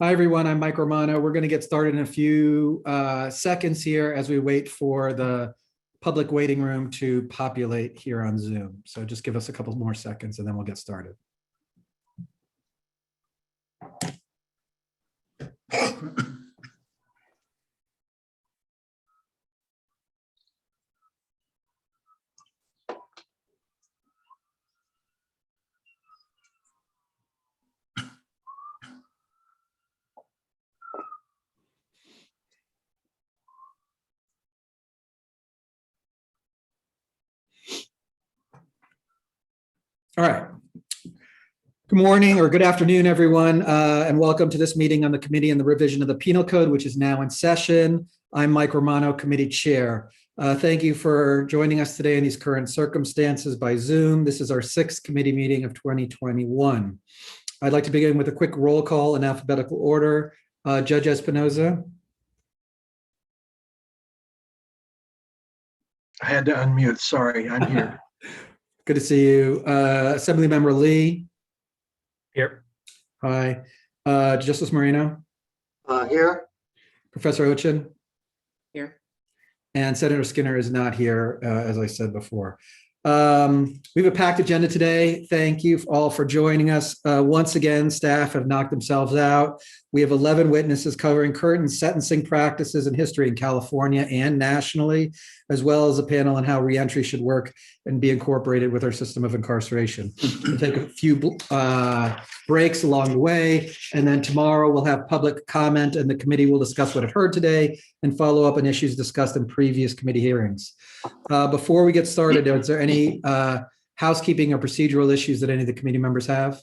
Hi, everyone. I'm Mike Romano. We're going to get started in a few seconds here as we wait for the public waiting room to populate here on Zoom. So just give us a couple more seconds and then we'll get started. All right. Good morning or good afternoon, everyone, and welcome to this meeting on the Committee on the Revision of the Penal Code, which is now in session. I'm Mike Romano, Committee Chair. Thank you for joining us today in these current circumstances by Zoom. This is our sixth committee meeting of 2021. I'd like to begin with a quick roll call in alphabetical order. Judge Espinoza. I had to unmute. Sorry, I'm here. Good to see you. Assemblymember Lee. Here. Hi. Justice Moreno. Here. Professor Ochin. Here. And Senator Skinner is not here, as I said before. We have a packed agenda today. Thank you all for joining us. Once again, staff have knocked themselves out. We have 11 witnesses covering current sentencing practices and history in California and nationally, as well as a panel on how reentry should work and be incorporated with our system of incarceration. We'll take a few breaks along the way, and then tomorrow we'll have public comment and the committee will discuss what it heard today and follow up on issues discussed in previous committee hearings. Before we get started, is there any housekeeping or procedural issues that any of the committee members have?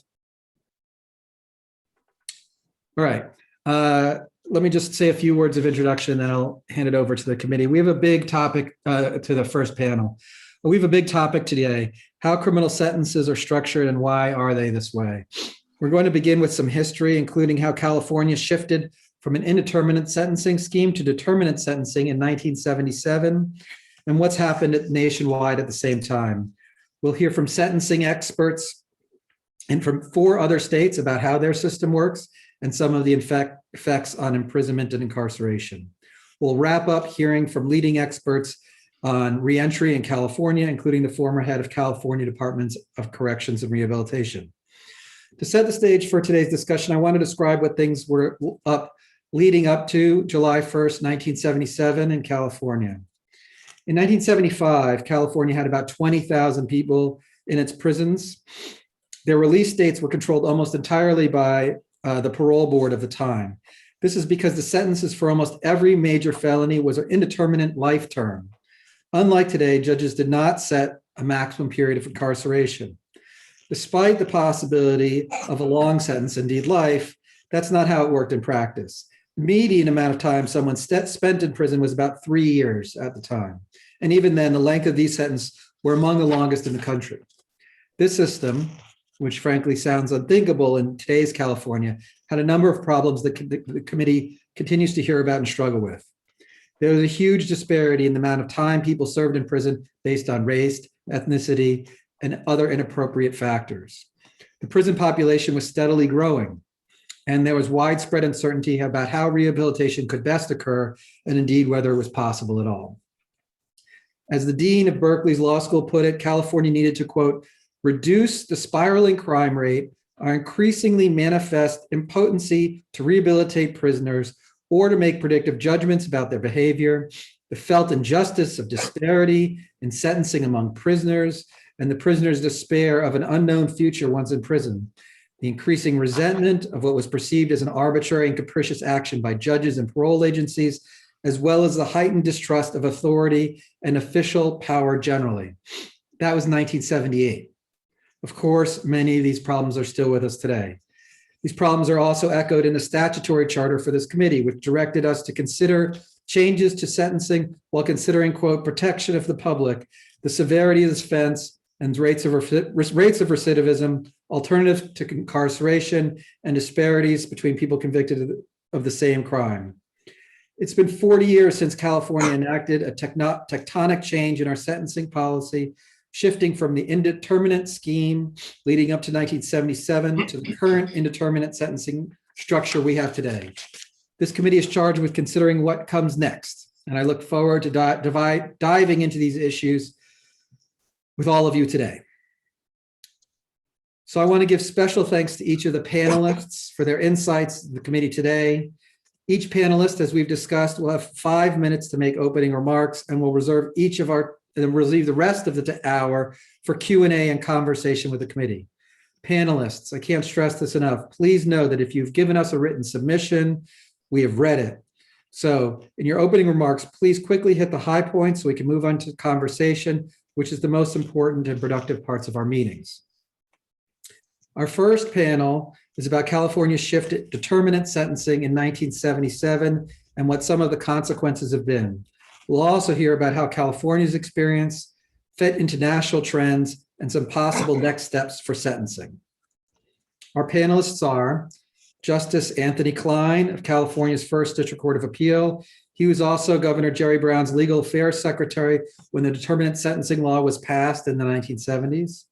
All right. Let me just say a few words of introduction, then I'll hand it over to the committee. We have a big topic to the first panel. We have a big topic today: how criminal sentences are structured and why are they this way? We're going to begin with some history, including how California shifted from an indeterminate sentencing scheme to determinate sentencing in 1977, and what's happened nationwide at the same time. We'll hear from sentencing experts and from 4 other states about how their system works and some of the effects on imprisonment and incarceration. We'll wrap up hearing from leading experts on reentry in California, including the former head of California Departments of Corrections and Rehabilitation. To set the stage for today's discussion, I want to describe what things were leading up to July 1st, 1977 in California. In 1975, California had about 20,000 people in its prisons. Their release dates were controlled almost entirely by the parole board of the time. This is because the sentences for almost every major felony was an indeterminate life term. Unlike today, judges did not set a maximum period of incarceration. Despite the possibility of a long sentence, indeed life, that's not how it worked in practice. The median amount of time someone spent in prison was about 3 years at the time. And even then, the length of these sentences were among the longest in the country. This system, which frankly sounds unthinkable in today's California, had a number of problems that the committee continues to hear about and struggle with. There was a huge disparity in the amount of time people served in prison based on race, ethnicity, and other inappropriate factors. The prison population was steadily growing, and there was widespread uncertainty about how rehabilitation could best occur, and indeed whether it was possible at all. As the dean of Berkeley's law school put it, California needed to, quote, reduce the spiraling crime rate, our increasingly manifest impotency to rehabilitate prisoners or to make predictive judgments about their behavior, the felt injustice of disparity in sentencing among prisoners, and the prisoner's despair of an unknown future once in prison, the increasing resentment of what was perceived as an arbitrary and capricious action by judges and parole agencies, as well as the heightened distrust of authority and official power generally. That was 1978. Of course, many of these problems are still with us today. These problems are also echoed in the statutory charter for this committee, which directed us to consider changes to sentencing while considering, quote, protection of the public, the severity of this offense, and rates of recidivism, alternatives to incarceration, and disparities between people convicted of the same crime. It's been 40 years since California enacted a tectonic change in our sentencing policy, shifting from the indeterminate scheme leading up to 1977 to the current indeterminate sentencing structure we have today. This committee is charged with considering what comes next, and I look forward to diving into these issues with all of you today. So I want to give special thanks to each of the panelists for their insights to the committee today. Each panelist, as we've discussed, will have 5 minutes to make opening remarks, and we'll reserve the rest of the hour for Q&A and conversation with the committee. Panelists, I can't stress this enough. Please know that if you've given us a written submission, we have read it. So in your opening remarks, please quickly hit the high points so we can move on to conversation, which is the most important and productive parts of our meetings. Our first panel is about California's shift to determinate sentencing in 1977 and what some of the consequences have been. We'll also hear about how California's experience fit into national trends and some possible next steps for sentencing. Our panelists are Justice Anthony Klein of California's First District Court of Appeal. He was also Governor Jerry Brown's Legal Affairs Secretary when the determinate sentencing law was passed in the 1970s.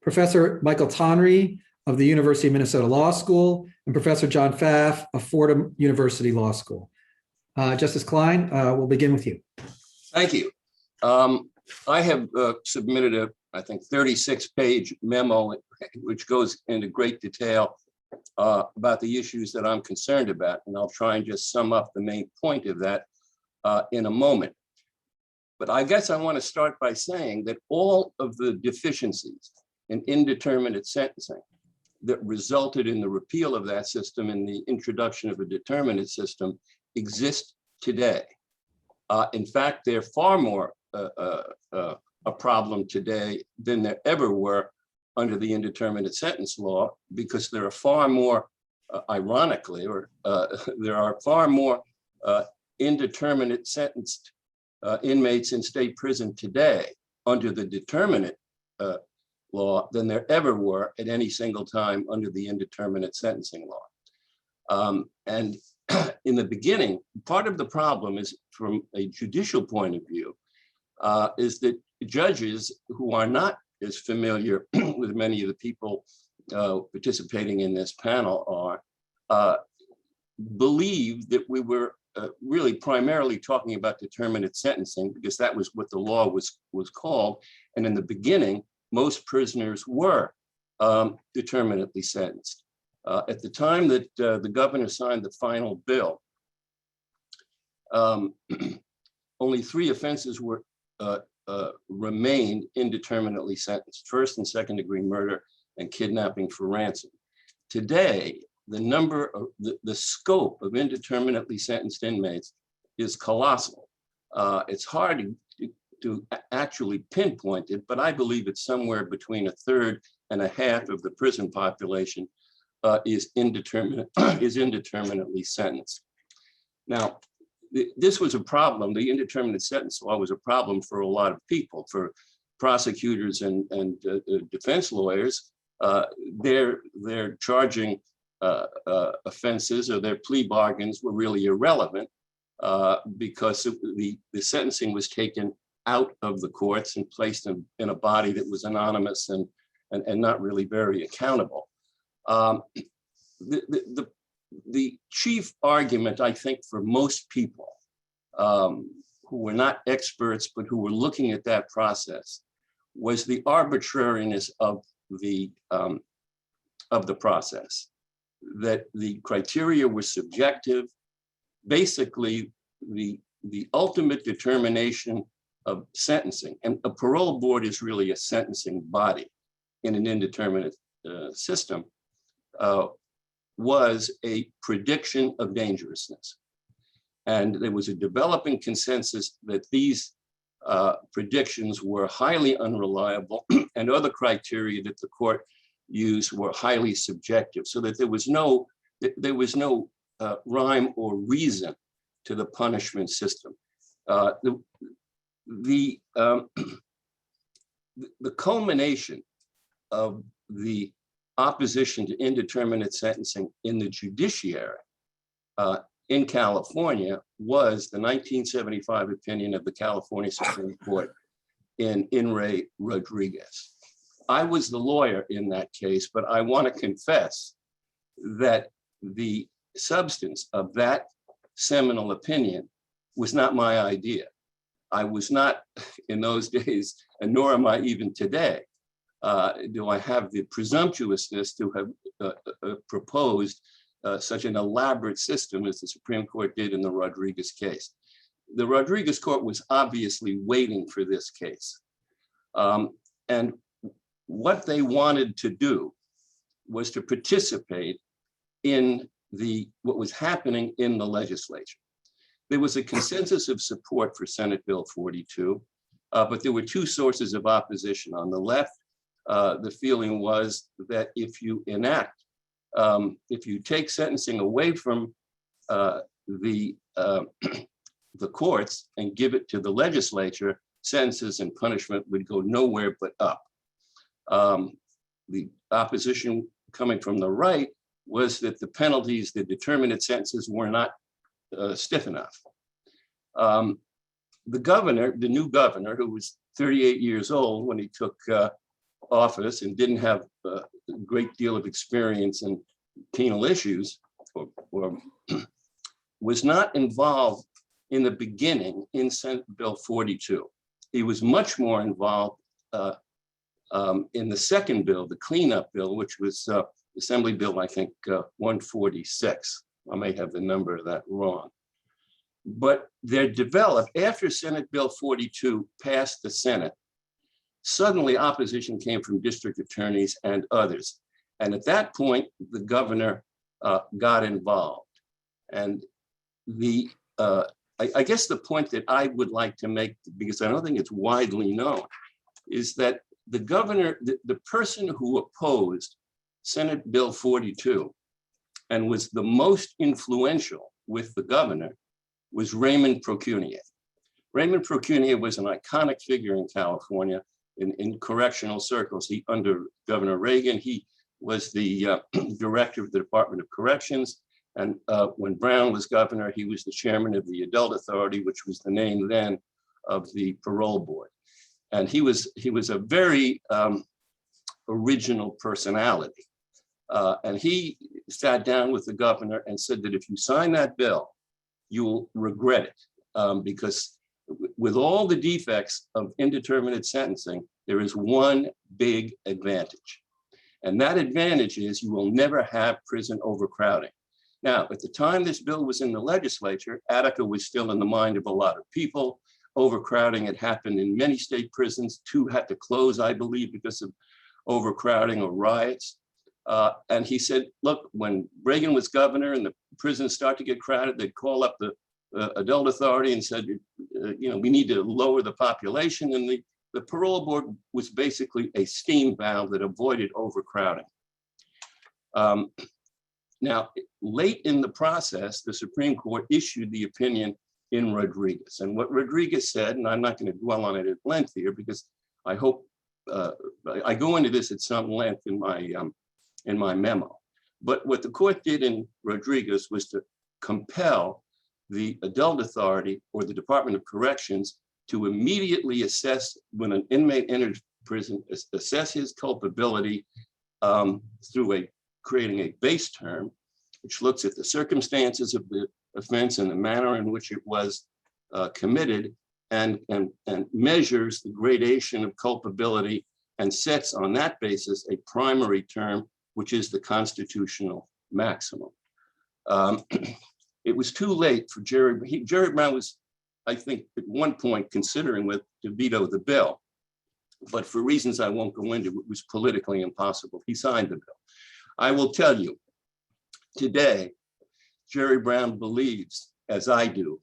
Professor Michael Tonry of the University of Minnesota Law School, and Professor John Pfaff of Fordham University Law School. Justice Klein, we'll begin with you. Thank you. I have submitted I think, 36-page memo, which goes into great detail about the issues that I'm concerned about. And I'll try and just sum up the main point of that in a moment. But I guess I want to start by saying that all of the deficiencies in indeterminate sentencing that resulted in the repeal of that system and the introduction of a determinate system exist today. In fact, they're far more a problem today than there ever were under the indeterminate sentence law, because there are far more, ironically, there are far more indeterminate sentenced inmates in state prison today under the determinate law than there ever were at any single time under the indeterminate sentencing law. And in the beginning, part of the problem is, from a judicial point of view, is that judges who are not as familiar with many of the people participating in this panel are, believe that we were really primarily talking about determinate sentencing, because that was what the law was called. And in the beginning, most prisoners were determinately sentenced. At the time that the governor signed the final bill, only 3 offenses were remained indeterminately sentenced: first and second degree murder and kidnapping for ransom. Today, the number of the scope of indeterminately sentenced inmates is colossal. It's hard to actually pinpoint it, but I believe it's somewhere between 1/3 and 1/2 of the prison population is indeterminately sentenced. Now, this was a problem. The indeterminate sentence law was a problem for a lot of people, for prosecutors and defense lawyers. Their charging offenses or their plea bargains were really irrelevant because the sentencing was taken out of the courts and placed in a body that was anonymous and not really very accountable. The chief argument, I think, for most people who were not experts, but who were looking at that process, was the arbitrariness of the process, that the criteria were subjective. Basically, the ultimate determination of sentencing, and a parole board is really a sentencing body in an indeterminate system, was a prediction of dangerousness. And there was a developing consensus that these predictions were highly unreliable, and other criteria that the court used were highly subjective, so that there was no rhyme or reason to the punishment system. The culmination of the opposition to indeterminate sentencing in the judiciary in California was the 1975 opinion of the California Supreme Court in re Rodriguez. I was the lawyer in that case, but I want to confess that the substance of that seminal opinion was not my idea. I was not in those days, and nor am I even today, do I have the presumptuousness to have proposed such an elaborate system as the Supreme Court did in the Rodriguez case. The Rodriguez court was obviously waiting for this case. And what they wanted to do was to participate in what was happening in the legislature. There was a consensus of support for Senate Bill 42, but there were two sources of opposition. On the left, the feeling was that if you if you take sentencing away from the courts and give it to the legislature, sentences and punishment would go nowhere but up. The opposition coming from the right was that the penalties, the determinate sentences, were not stiff enough. The governor, the new governor, who was 38 years old when he took office and didn't have a great deal of experience in penal issues, or was not involved in the beginning in Senate Bill 42. He was much more involved in the second bill, the cleanup bill, which was Assembly Bill, I think, 146. I may have the number of that wrong. But there developed, after Senate Bill 42 passed the Senate, suddenly opposition came from district attorneys and others. And at that point, the governor got involved. And I guess the point that I would like to make, because I don't think it's widely known, is that the governor, the person who opposed Senate Bill 42 and was the most influential with the governor was Raymond Procunier. Raymond Procunier was an iconic figure in California in correctional circles. Under Governor Reagan, he was the director of the Department of Corrections. And when Brown was governor, he was the chairman of the Adult Authority, which was the name then of the parole board. And he was a very original personality. And he sat down with the governor and said that if you sign that bill, you'll regret it, because with all the defects of indeterminate sentencing, there is one big advantage. And that advantage is you will never have prison overcrowding. Now, at the time this bill was in the legislature, Attica was still in the mind of a lot of people. Overcrowding had happened in many state prisons. 2 had to close, I believe, because of overcrowding or riots. And he said, look, when Reagan was governor and the prisons start to get crowded, they'd call up the Adult Authority and said, we need to lower the population. And the parole board was basically a steam valve that avoided overcrowding. Now, late in the process, the Supreme Court issued the opinion in Rodriguez. And what Rodriguez said, and I'm not going to dwell on it at length here, because I hope I go into this at some length in my memo. But what the court did in Rodriguez was to compel the Adult Authority or the Department of Corrections to immediately assess, when an inmate enters prison, assess his culpability through creating a base term, which looks at the circumstances of the offense and the manner in which it was committed, and measures the gradation of culpability and sets on that basis a primary term, which is the constitutional maximum. It was too late for Jerry Brown was, I think, at one point considering to veto the bill, but for reasons I won't go into, it was politically impossible. He signed the bill. I will tell you, today, Jerry Brown believes, as I do,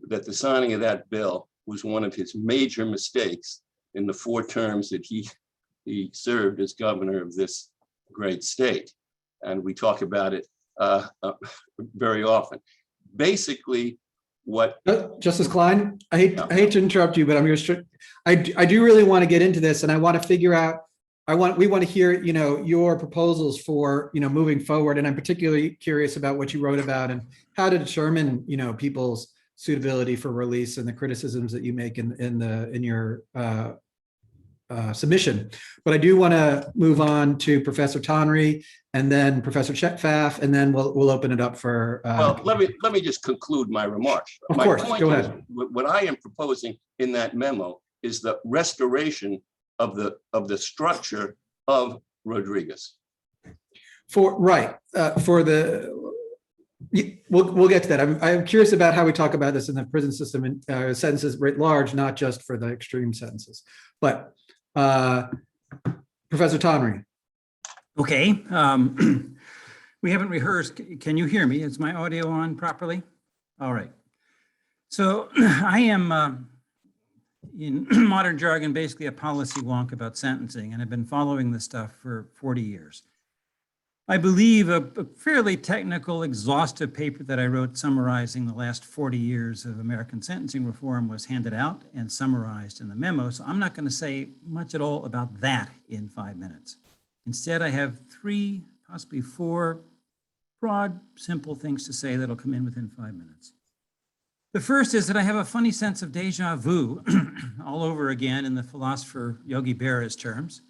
that the signing of that bill was one of his major mistakes in the 4 terms that he served as governor of this great state. And we talk about it very often. Basically, what Justice Klein, I hate to interrupt you, but I do really want to get into this, and I want to figure out. We want to hear, your proposals for, moving forward, and I'm particularly curious about what you wrote about and how to determine, people's suitability for release and the criticisms that you make in your submission. But I do want to move on to Professor Tonry and then Professor Pfaff, and then we'll open it up for. Well, let me just conclude my remarks. Of My course, point go is, ahead. what I am proposing in that memo is the restoration of the structure of Rodriguez. We'll get to that. I'm curious about how we talk about this in the prison system and sentences writ large, not just for the extreme sentences. But Professor Tonry. Okay. We haven't rehearsed. Can you hear me? Is my audio on properly? All right. So I am, in modern jargon, basically a policy wonk about sentencing, and I've been following this stuff for 40 years. I believe a fairly technical, exhaustive paper that I wrote summarizing the last 40 years of American sentencing reform was handed out and summarized in the memo. So I'm not going to say much at all about that in 5 minutes. Instead, I have 3, possibly 4 broad, simple things to say that'll come in within 5 minutes. The first is that I have a funny sense of deja vu all over again in the philosopher Yogi Berra's terms.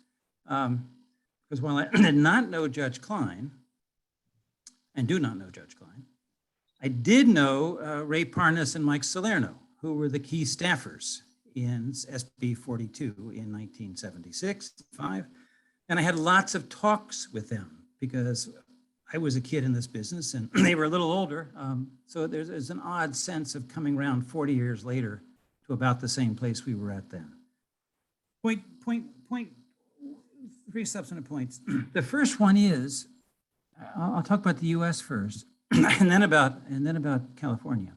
Because while I did not know Judge Klein, and do not know Judge Klein, I did know Ray Parnas and Mike Salerno, who were the key staffers in SB 42 in 1976, 5. And I had lots of talks with them because I was a kid in this business and they were a little older. So there's an odd sense of coming around 40 years later to about the same place we were at then. Point 3 substantive points. The first one is, I'll talk about the US first, and then about California.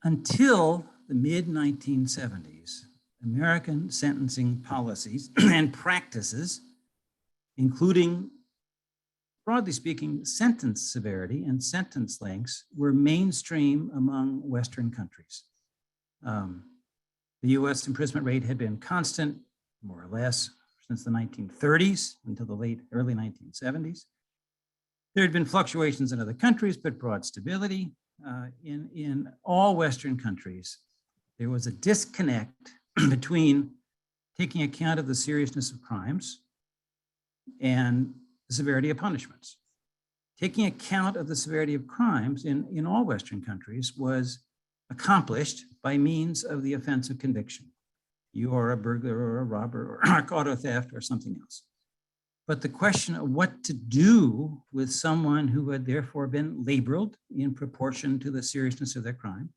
Until the mid-1970s, American sentencing policies and practices, including, broadly speaking, sentence severity and sentence lengths, were mainstream among Western countries. The US imprisonment rate had been constant, more or less, since the 1930s until the early 1970s. There had been fluctuations in other countries, but broad stability. In all Western countries, there was a disconnect between taking account of the seriousness of crimes and the severity of punishments. Taking account of the severity of crimes in all Western countries was accomplished by means of the offense of conviction. You are a burglar or a robber or auto theft or something else. But the question of what to do with someone who had therefore been labeled in proportion to the seriousness of their crime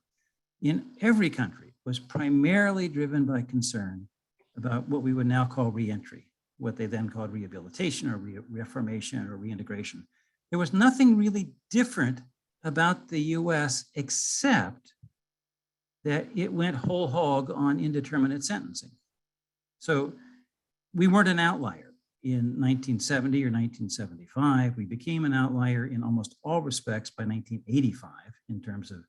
in every country was primarily driven by concern about what we would now call reentry, what they then called rehabilitation or reformation or reintegration. There was nothing really different about the US except that it went whole hog on indeterminate sentencing. So we weren't an outlier in 1970 or 1975. We became an outlier in almost all respects by 1985 in terms of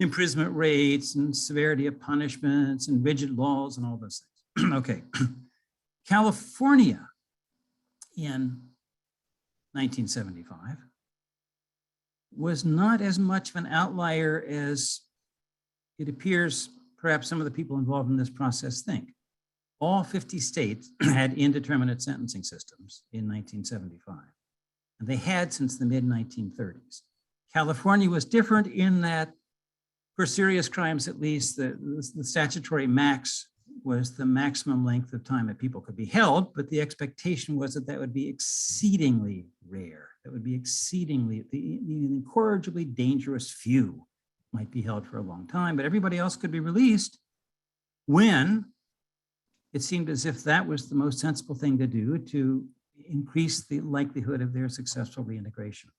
imprisonment rates and severity of punishments and rigid laws and all those things. Okay, California in 1975 was not as much of an outlier as it appears perhaps some of the people involved in this process think. All 50 states had indeterminate sentencing systems in 1975, and they had since the mid-1930s. California was different in that, for serious crimes at least, the statutory max was the maximum length of time that people could be held, but the expectation was that that would be exceedingly rare. That would be exceedingly, the incorrigibly dangerous few might be held for a long time, but everybody else could be released when it seemed as if that was the most sensible thing to do to increase the likelihood of their successful reintegration.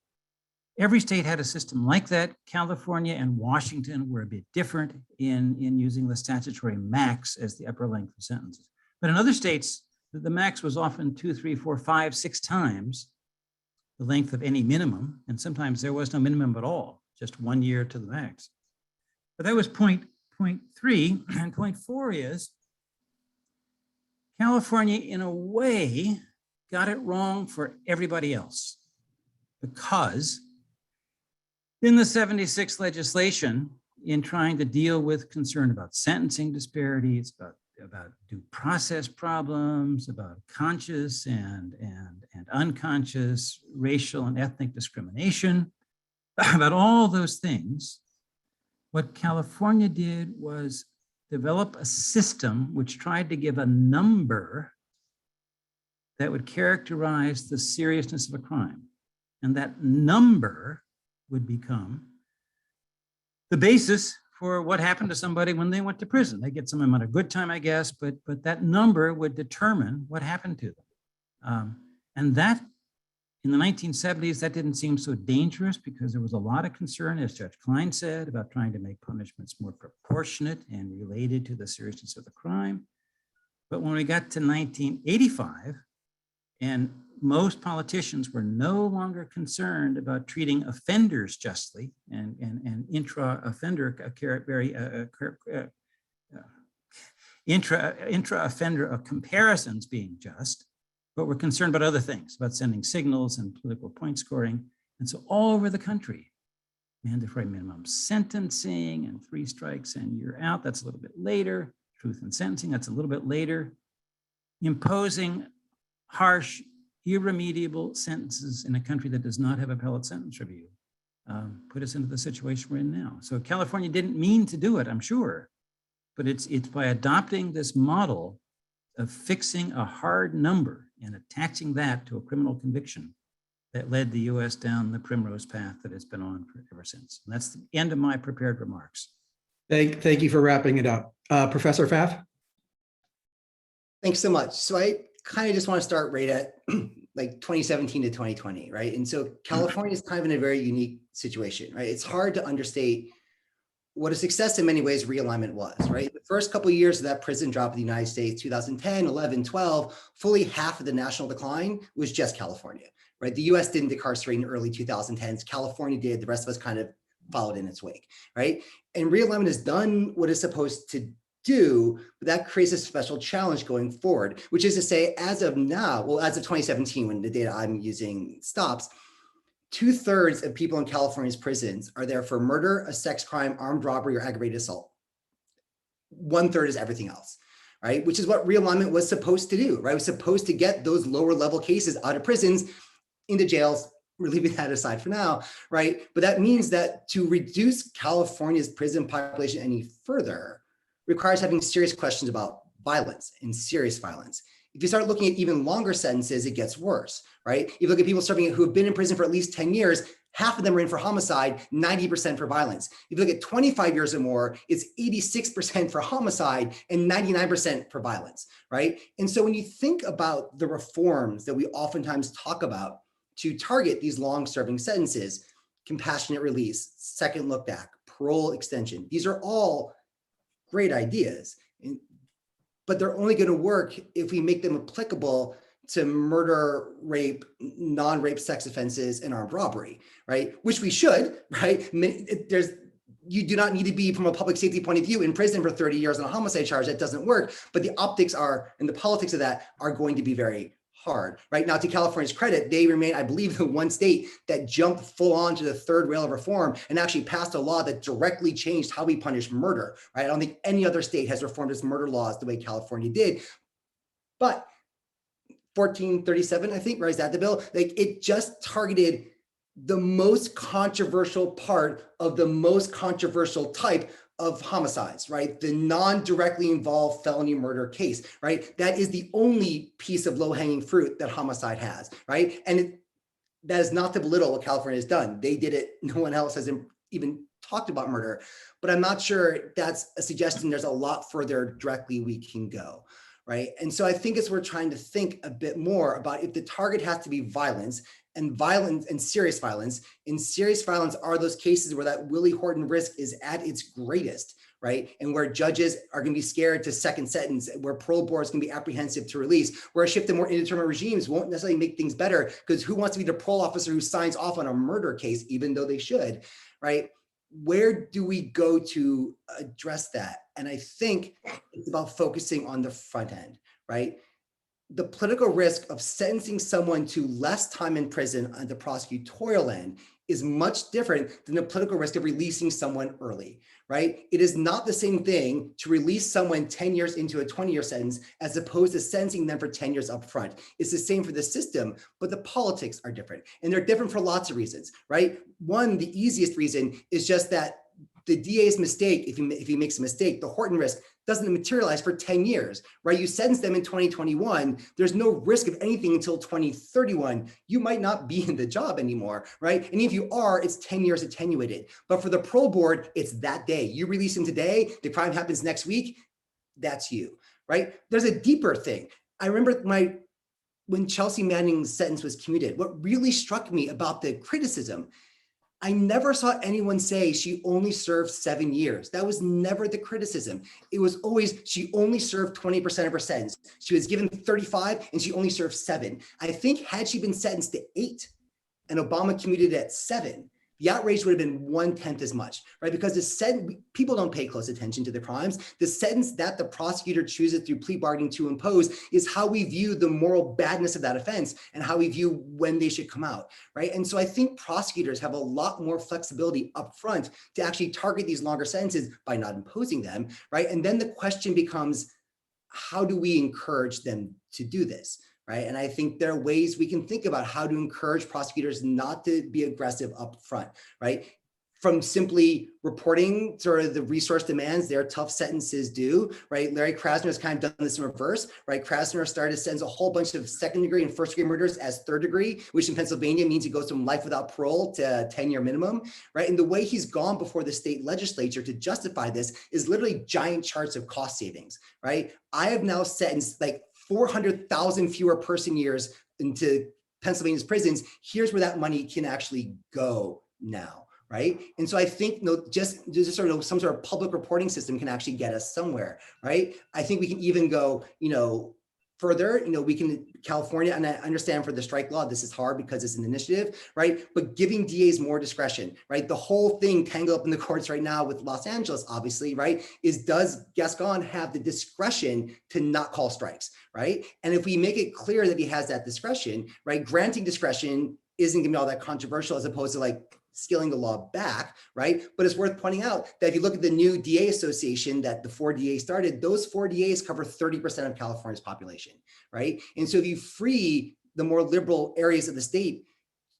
Every state had a system like that. California and Washington were a bit different in using the statutory max as the upper length of sentences. But in other states, the max was often 2, 3, 4, 5, 6 times the length of any minimum, and sometimes there was no minimum at all, just 1 year to the max. But that was point 3, and point 4 is California, in a way, got it wrong for everybody else, because in the 76 legislation, in trying to deal with concern about sentencing disparities, about due process problems, about conscious and unconscious racial and ethnic discrimination, about all those things. What California did was develop a system which tried to give a number that would characterize the seriousness of a crime. And that number would become the basis for what happened to somebody when they went to prison. They get some amount of good time, I guess, but that number would determine what happened to them. And that, in the 1970s, that didn't seem so dangerous because there was a lot of concern, as Judge Klein said, about trying to make punishments more proportionate and related to the seriousness of the crime. But when we got to 1985, and most politicians were no longer concerned about treating offenders justly and intra-offender comparisons being just, but were concerned about other things, about sending signals and political point scoring. And so all over the country, mandatory minimum sentencing and 3 strikes and you're out, that's a little bit later. Truth in sentencing, that's a little bit later. Imposing harsh, irremediable sentences in a country that does not have appellate sentence review put us into the situation we're in now. So California didn't mean to do it, I'm sure, but it's by adopting this model of fixing a hard number and attaching that to a criminal conviction that led the US down the primrose path that it's been on ever since. And that's the end of my prepared remarks. Thank you for wrapping it up. Professor Pfaff? Thanks so much. So I kind of just want to start right at like 2017 to 2020, right? And so California is kind of in a very unique situation, right? It's hard to understate what a success in many ways realignment was, right? The first couple of years of that prison drop in the United States, 2010, 11, 12, fully half of the national decline was just California, right? The US didn't decarcerate in the early 2010s. California did. The rest of us kind of followed in its wake, right? And realignment has done what it's supposed to do, but that creates a special challenge going forward, which is to say, as of now, well, as of 2017, when the data I'm using stops, 2/3 of people in California's prisons are there for murder, a sex crime, armed robbery, or aggravated assault. 1/3 is everything else, right? Which is what realignment was supposed to do, right? It was supposed to get those lower level cases out of prisons into jails. We're leaving that aside for now, right? But that means that to reduce California's prison population any further requires having serious questions about violence and serious violence. If you start looking at even longer sentences, it gets worse, right? If you look at people serving who have been in prison for at least 10 years, half of them are in for homicide, 90% for violence. If you look at 25 years or more, it's 86% for homicide and 99% for violence, right? And so when you think about the reforms that we oftentimes talk about to target these long-serving sentences, compassionate release, second look back, parole extension, these are all great ideas, but they're only going to work if we make them applicable to murder, rape, non-rape sex offenses, and armed robbery, right? Which we should, right? You do not need to be, from a public safety point of view, in prison for 30 years on a homicide charge. That doesn't work. But the optics are, and the politics of that are going to be very hard, right? Now, to California's credit, they remain, I believe, the one state that jumped full on to the third rail of reform and actually passed a law that directly changed how we punish murder, right? I don't think any other state has reformed its murder laws the way California did. But 1437, I think, right? Is that the bill? Like, it just targeted the most controversial part of the most controversial type of homicides, right? The non-directly involved felony murder case, right? That is the only piece of low-hanging fruit that homicide has, right? And that is not to belittle what California has done. They did it. No one else has even talked about murder, but I'm not sure that's a suggestion. There's a lot further directly we can go, right? And so I think as we're trying to think a bit more about if the target has to be violence and serious violence, and serious violence are those cases where that Willie Horton risk is at its greatest, right? And where judges are going to be scared to second sentence, where parole boards can be apprehensive to release, where a shift to more indeterminate regimes won't necessarily make things better, because who wants to be the parole officer who signs off on a murder case, even though they should, right? Where do we go to address that? And I think it's about focusing on the front end, right? the political risk of sentencing someone to less time in prison on the prosecutorial end is much different than the political risk of releasing someone early, right? It is not the same thing to release someone 10 years into a 20-year sentence as opposed to sentencing them for 10 years up front. It's the same for the system, but the politics are different. And they're different for lots of reasons, right? One, the easiest reason is just that the DA's mistake, if he makes a mistake, the Horton risk doesn't materialize for 10 years, right? You sentence them in 2021, there's no risk of anything until 2031. You might not be in the job anymore, right? And if you are, it's 10 years attenuated. But for the parole board, it's that day. You release him today, the crime happens next week, that's you, right? There's a deeper thing. I remember when Chelsea Manning's sentence was commuted, what really struck me about the criticism, I never saw anyone say she only served 7 years. That was never the criticism. It was always she only served 20% of her sentence. She was given 35 and she only served 7. I think had she been sentenced to 8 and Obama commuted at 7, the outrage would have been 1/10 as much, right? Because the sentence, people don't pay close attention to the crimes. The sentence that the prosecutor chooses through plea bargaining to impose is how we view the moral badness of that offense and how we view when they should come out, right? And so I think prosecutors have a lot more flexibility up front to actually target these longer sentences by not imposing them, right? And then the question becomes, how do we encourage them to do this? Right. And I think there are ways we can think about how to encourage prosecutors not to be aggressive up front, right? From simply reporting sort of the resource demands their tough sentences do, right? Larry Krasner has kind of done this in reverse, right? Krasner started to sentence a whole bunch of second-degree and first-degree murders as third-degree, which in Pennsylvania means he goes from life without parole to 10-year minimum, right? And the way he's gone before the state legislature to justify this is literally giant charts of cost savings, right? I have now sentenced like 400,000 fewer person years into Pennsylvania's prisons. Here's where that money can actually go now, right? And so I think just sort of some sort of public reporting system can actually get us somewhere, right? I think we can even go, further, we can, California, and I understand for the strike law, this is hard because it's an initiative, right? But giving DAs more discretion, right? The whole thing tangled up in the courts right now with Los Angeles, obviously, right? Is does Gascon have the discretion to not call strikes, right? And if we make it clear that he has that discretion, right? Granting discretion isn't gonna be all that controversial as opposed to like scaling the law back, right? But it's worth pointing out that if you look at the new DA association that the 4 DAs started, those 4 DAs cover 30% of California's population, right? And so if you free the more liberal areas of the state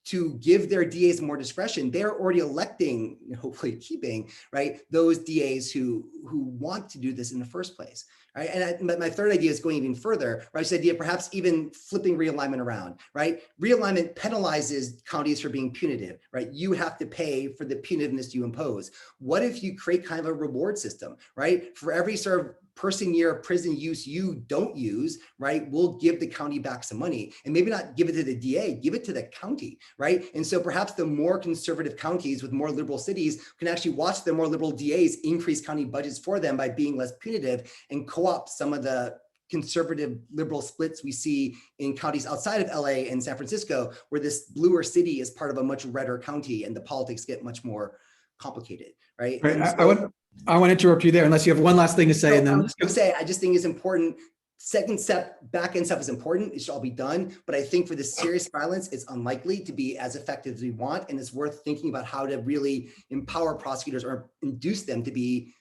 to give their DAs more discretion, they're already electing, hopefully keeping, right, those DAs who want to do this in the first place, right? And my third idea is going even further, right? So idea perhaps even flipping realignment around, right? Realignment penalizes counties for being punitive, right? You have to pay for the punitiveness you impose. What if you create kind of a reward system, right? For every sort of person year prison use you don't use, right, we'll give the county back some money, and maybe not give it to the DA, give it to the county, right? And so perhaps the more conservative counties with more liberal cities can actually watch their more liberal DAs increase county budgets for them by being less punitive and co-opt some of the conservative liberal splits we see in counties outside of LA and San Francisco, where this bluer city is part of a much redder county and the politics get much more complicated, right? Right. And so, I want to interrupt you there unless you have one last thing to say. And I then was going to say, I just think it's important. Second step, back end stuff is important. It should all be done. But I think for this serious violence, it's unlikely to be as effective as we want. And it's worth thinking about how to really empower prosecutors or induce them to be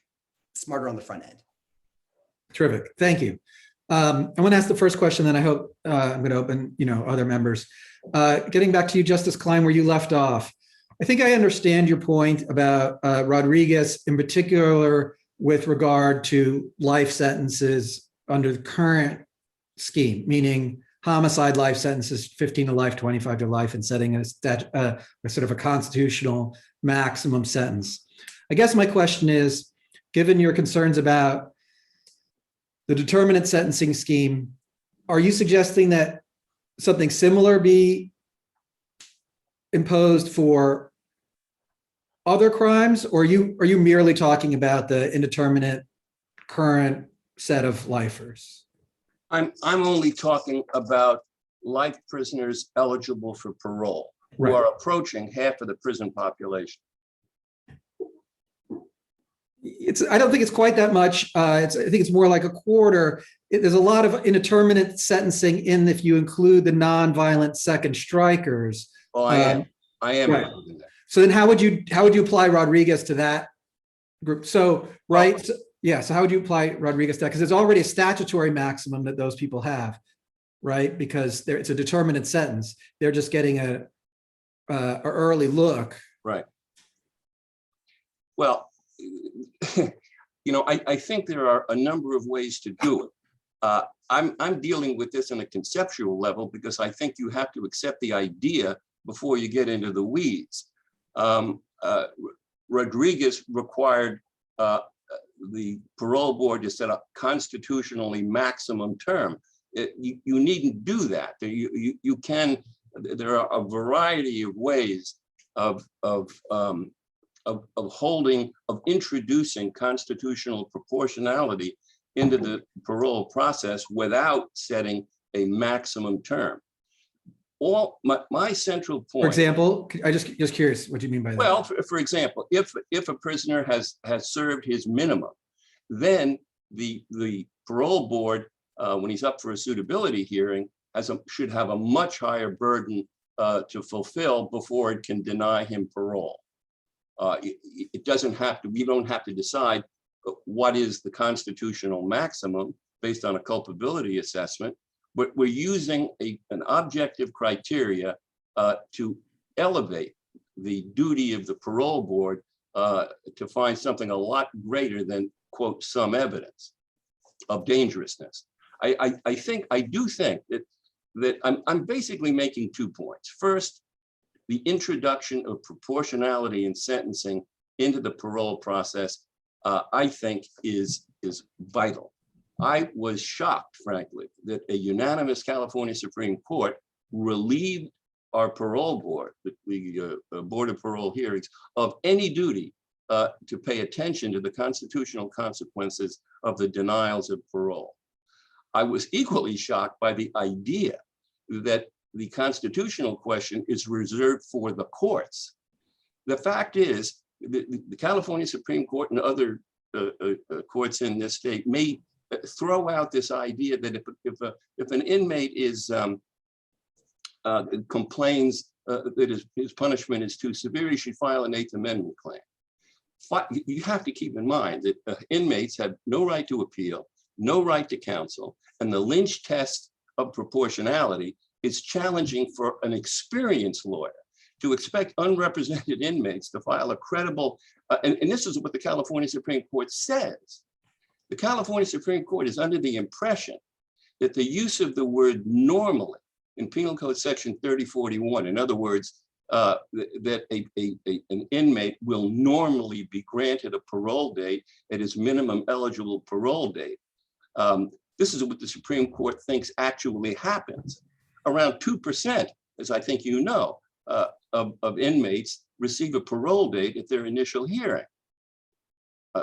smarter on the front end. Terrific. Thank you. I want to ask the first question, then I hope I'm going to open, other members. Getting back to you, Justice Klein, where you left off. I think I understand your point about Rodriguez, in particular with regard to life sentences under the current scheme, meaning homicide life sentences, 15 to life, 25 to life, and setting a sort of a constitutional maximum sentence. I guess my question is, given your concerns about the determinate sentencing scheme, are you suggesting that something similar be imposed for other crimes, or are you merely talking about the indeterminate current set of lifers? I'm only talking about life prisoners eligible for parole, who Right. are approaching half of the prison population. I don't think it's quite that much. I think it's more like a quarter. There's a lot of indeterminate sentencing in if you include the nonviolent second strikers. Oh, I am. Right. Including that. So then how would you apply Rodriguez to that group? So, right. So, yeah. So how would you apply Rodriguez to that? Because there's already a statutory maximum that those people have, right? Because it's a determinate sentence. They're just getting a early look. Right. Well, I think there are a number of ways to do it. I'm dealing with this on a conceptual level because I think you have to accept the idea before you get into the weeds. Rodriguez required the parole board to set a constitutionally maximum term. You needn't do that. You can. There are a variety of ways of introducing constitutional proportionality into the parole process without setting a maximum term. My central point. For example, I just curious what you mean by that. Well, for example, if a prisoner has served his minimum, then the parole board, when he's up for a suitability hearing, should have a much higher burden to fulfill before it can deny him parole. It doesn't have to. We don't have to decide what is the constitutional maximum based on a culpability assessment. But we're using an objective criteria to elevate the duty of the parole board to find something a lot greater than, quote, some evidence of dangerousness. I do think that I'm basically making 2 points. First, the introduction of proportionality in sentencing into the parole process, I think is vital. I was shocked, frankly, that a unanimous California Supreme Court relieved our parole board, the Board of Parole Hearings, of any duty to pay attention to the constitutional consequences of the denials of parole. I was equally shocked by the idea that the constitutional question is reserved for the courts. The fact is, the California Supreme Court and other courts in this state may throw out this idea that if an inmate complains that his punishment is too severe, he should file an Eighth Amendment claim. You have to keep in mind that inmates have no right to appeal, no right to counsel, and the Lynch test of proportionality is challenging for an experienced lawyer to expect unrepresented inmates to file a credible, and this is what the California Supreme Court says. The California Supreme Court is under the impression that the use of the word normally in Penal Code Section 3041, in other words, that an inmate will normally be granted a parole date at his minimum eligible parole date. This is what the Supreme Court thinks actually happens. Around 2%, as I think you know, of inmates receive a parole date at their initial hearing.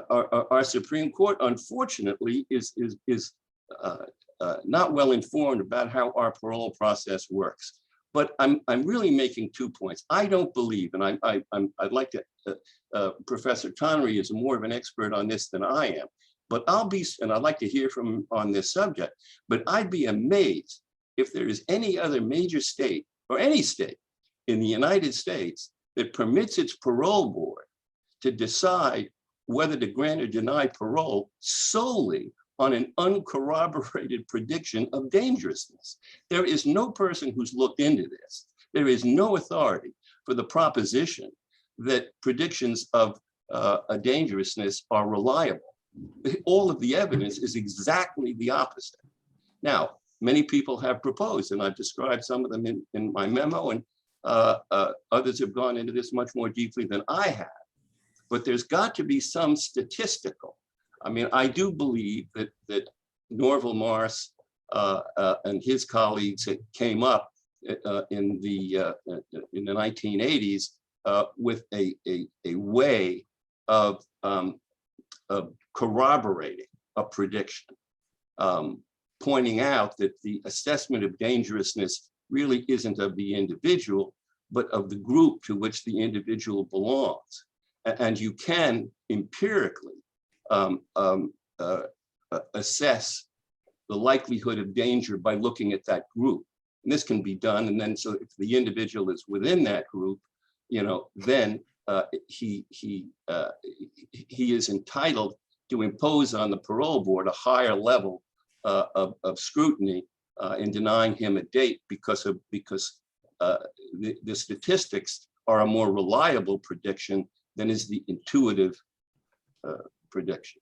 Our Supreme Court, unfortunately, is not well informed about how our parole process works. But I'm really making 2 points. I don't believe, and I'd like to, Professor Tonry is more of an expert on this than I am, but and I'd like to hear from him on this subject, but I'd be amazed if there is any other major state or any state in the United States that permits its parole board to decide whether to grant or deny parole solely on an uncorroborated prediction of dangerousness. There is no person who's looked into this. There is no authority for the proposition that predictions of a dangerousness are reliable. All of the evidence is exactly the opposite. Now, many people have proposed, and I've described some of them in my memo, and others have gone into this much more deeply than I have. But there's got to be some statistical. I mean, I do believe that Norval Morse and his colleagues came up in the 1980s with a way of corroborating a prediction, pointing out that the assessment of dangerousness really isn't of the individual, but of the group to which the individual belongs. And you can empirically assess the likelihood of danger by looking at that group. And this can be done. And then so if the individual is within that group, then he is entitled to impose on the parole board a higher level of scrutiny in denying him a date because the statistics are a more reliable prediction than is the intuitive prediction.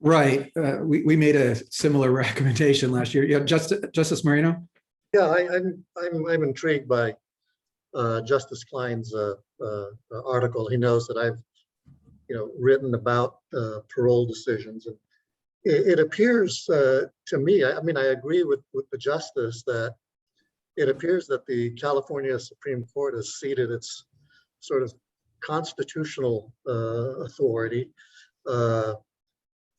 Right. We made a similar recommendation last year. Yeah, Justice Marino. Yeah, I'm intrigued by Justice Klein's article. He knows that I've written about parole decisions, and it appears to me. I mean, I agree with the justice that it appears that the California Supreme Court has ceded its sort of constitutional authority,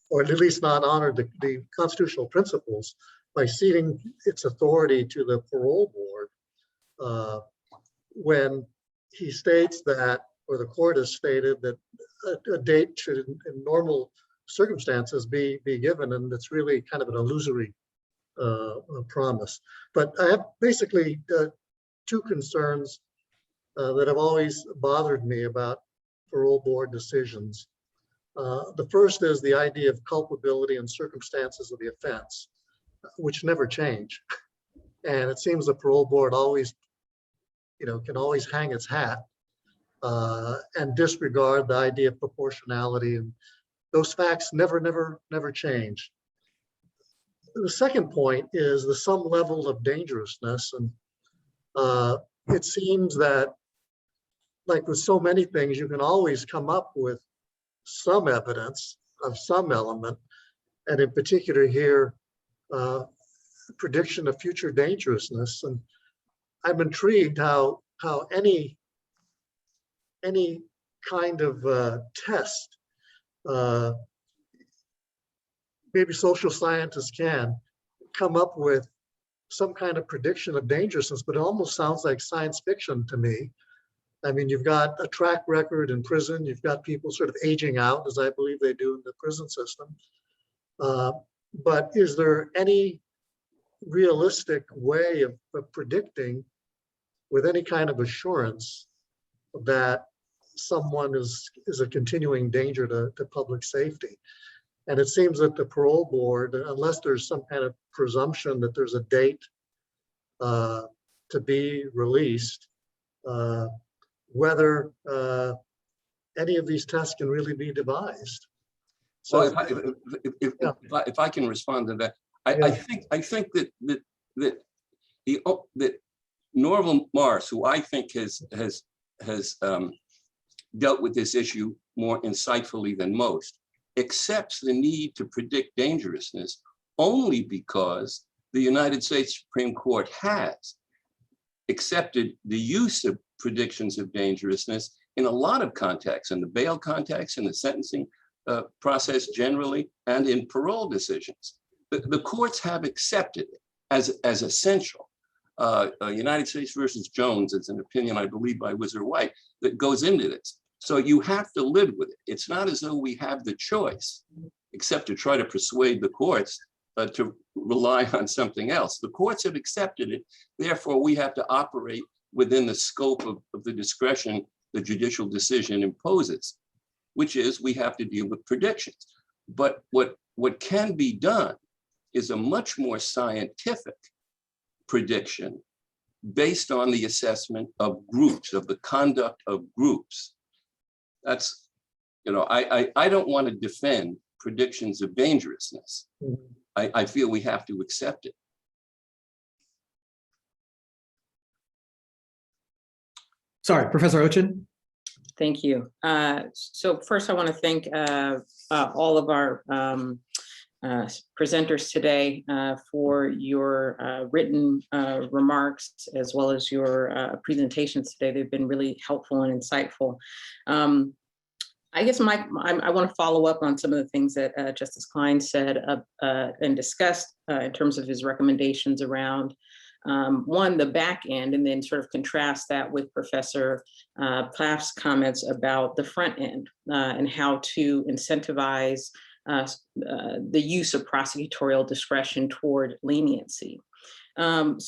or at least not honored the constitutional principles by ceding its authority to the parole board when he states that, or the court has stated that a date should in normal circumstances be given, and it's really kind of an illusory promise. But I have basically two concerns that have always bothered me about parole board decisions. The first is the idea of culpability and circumstances of the offense, which never change. And it seems the parole board always, can always hang its hat and disregard the idea of proportionality, and those facts never change. The second point is the some level of dangerousness, and it seems that, like with so many things, you can always come up with some evidence of some element, and in particular here, prediction of future dangerousness. And I'm intrigued how any kind of test, maybe social scientists can come up with some kind of prediction of dangerousness, but it almost sounds like science fiction to me. I mean, you've got a track record in prison, you've got people sort of aging out, as I believe they do in the prison system. But is there any realistic way of predicting with any kind of assurance that someone is a continuing danger to public safety? And it seems that the parole board, unless there's some kind of presumption that there's a date to be released, whether any of these tests can really be devised. So, well, if I can respond to that, I think that Norval Morris, who I think has dealt with this issue more insightfully than most, accepts the need to predict dangerousness only because the United States Supreme Court has accepted the use of predictions of dangerousness in a lot of contexts, in the bail context, in the sentencing process generally, and in parole decisions. The courts have accepted it as essential. United States versus Jones is an opinion, I believe, by Whizzer White that goes into this. So you have to live with it. It's not as though we have the choice, except to try to persuade the courts to rely on something else. The courts have accepted it. Therefore, we have to operate within the scope of the discretion the judicial decision imposes, which is we have to deal with predictions. But what can be done is a much more scientific prediction based on the assessment of groups, of the conduct of groups. That's, I don't want to defend predictions of dangerousness. I feel we have to accept it. Sorry, Professor Ochin. Thank you. So first I want to thank all of our presenters today for your written remarks, as well as your presentations today. They've been really helpful and insightful. I guess I want to follow up on some of the things that Justice Klein said and discussed in terms of his recommendations around one, the back end, and then sort of contrast that with Professor Plaff's comments about the front end and how to incentivize the use of prosecutorial discretion toward leniency. And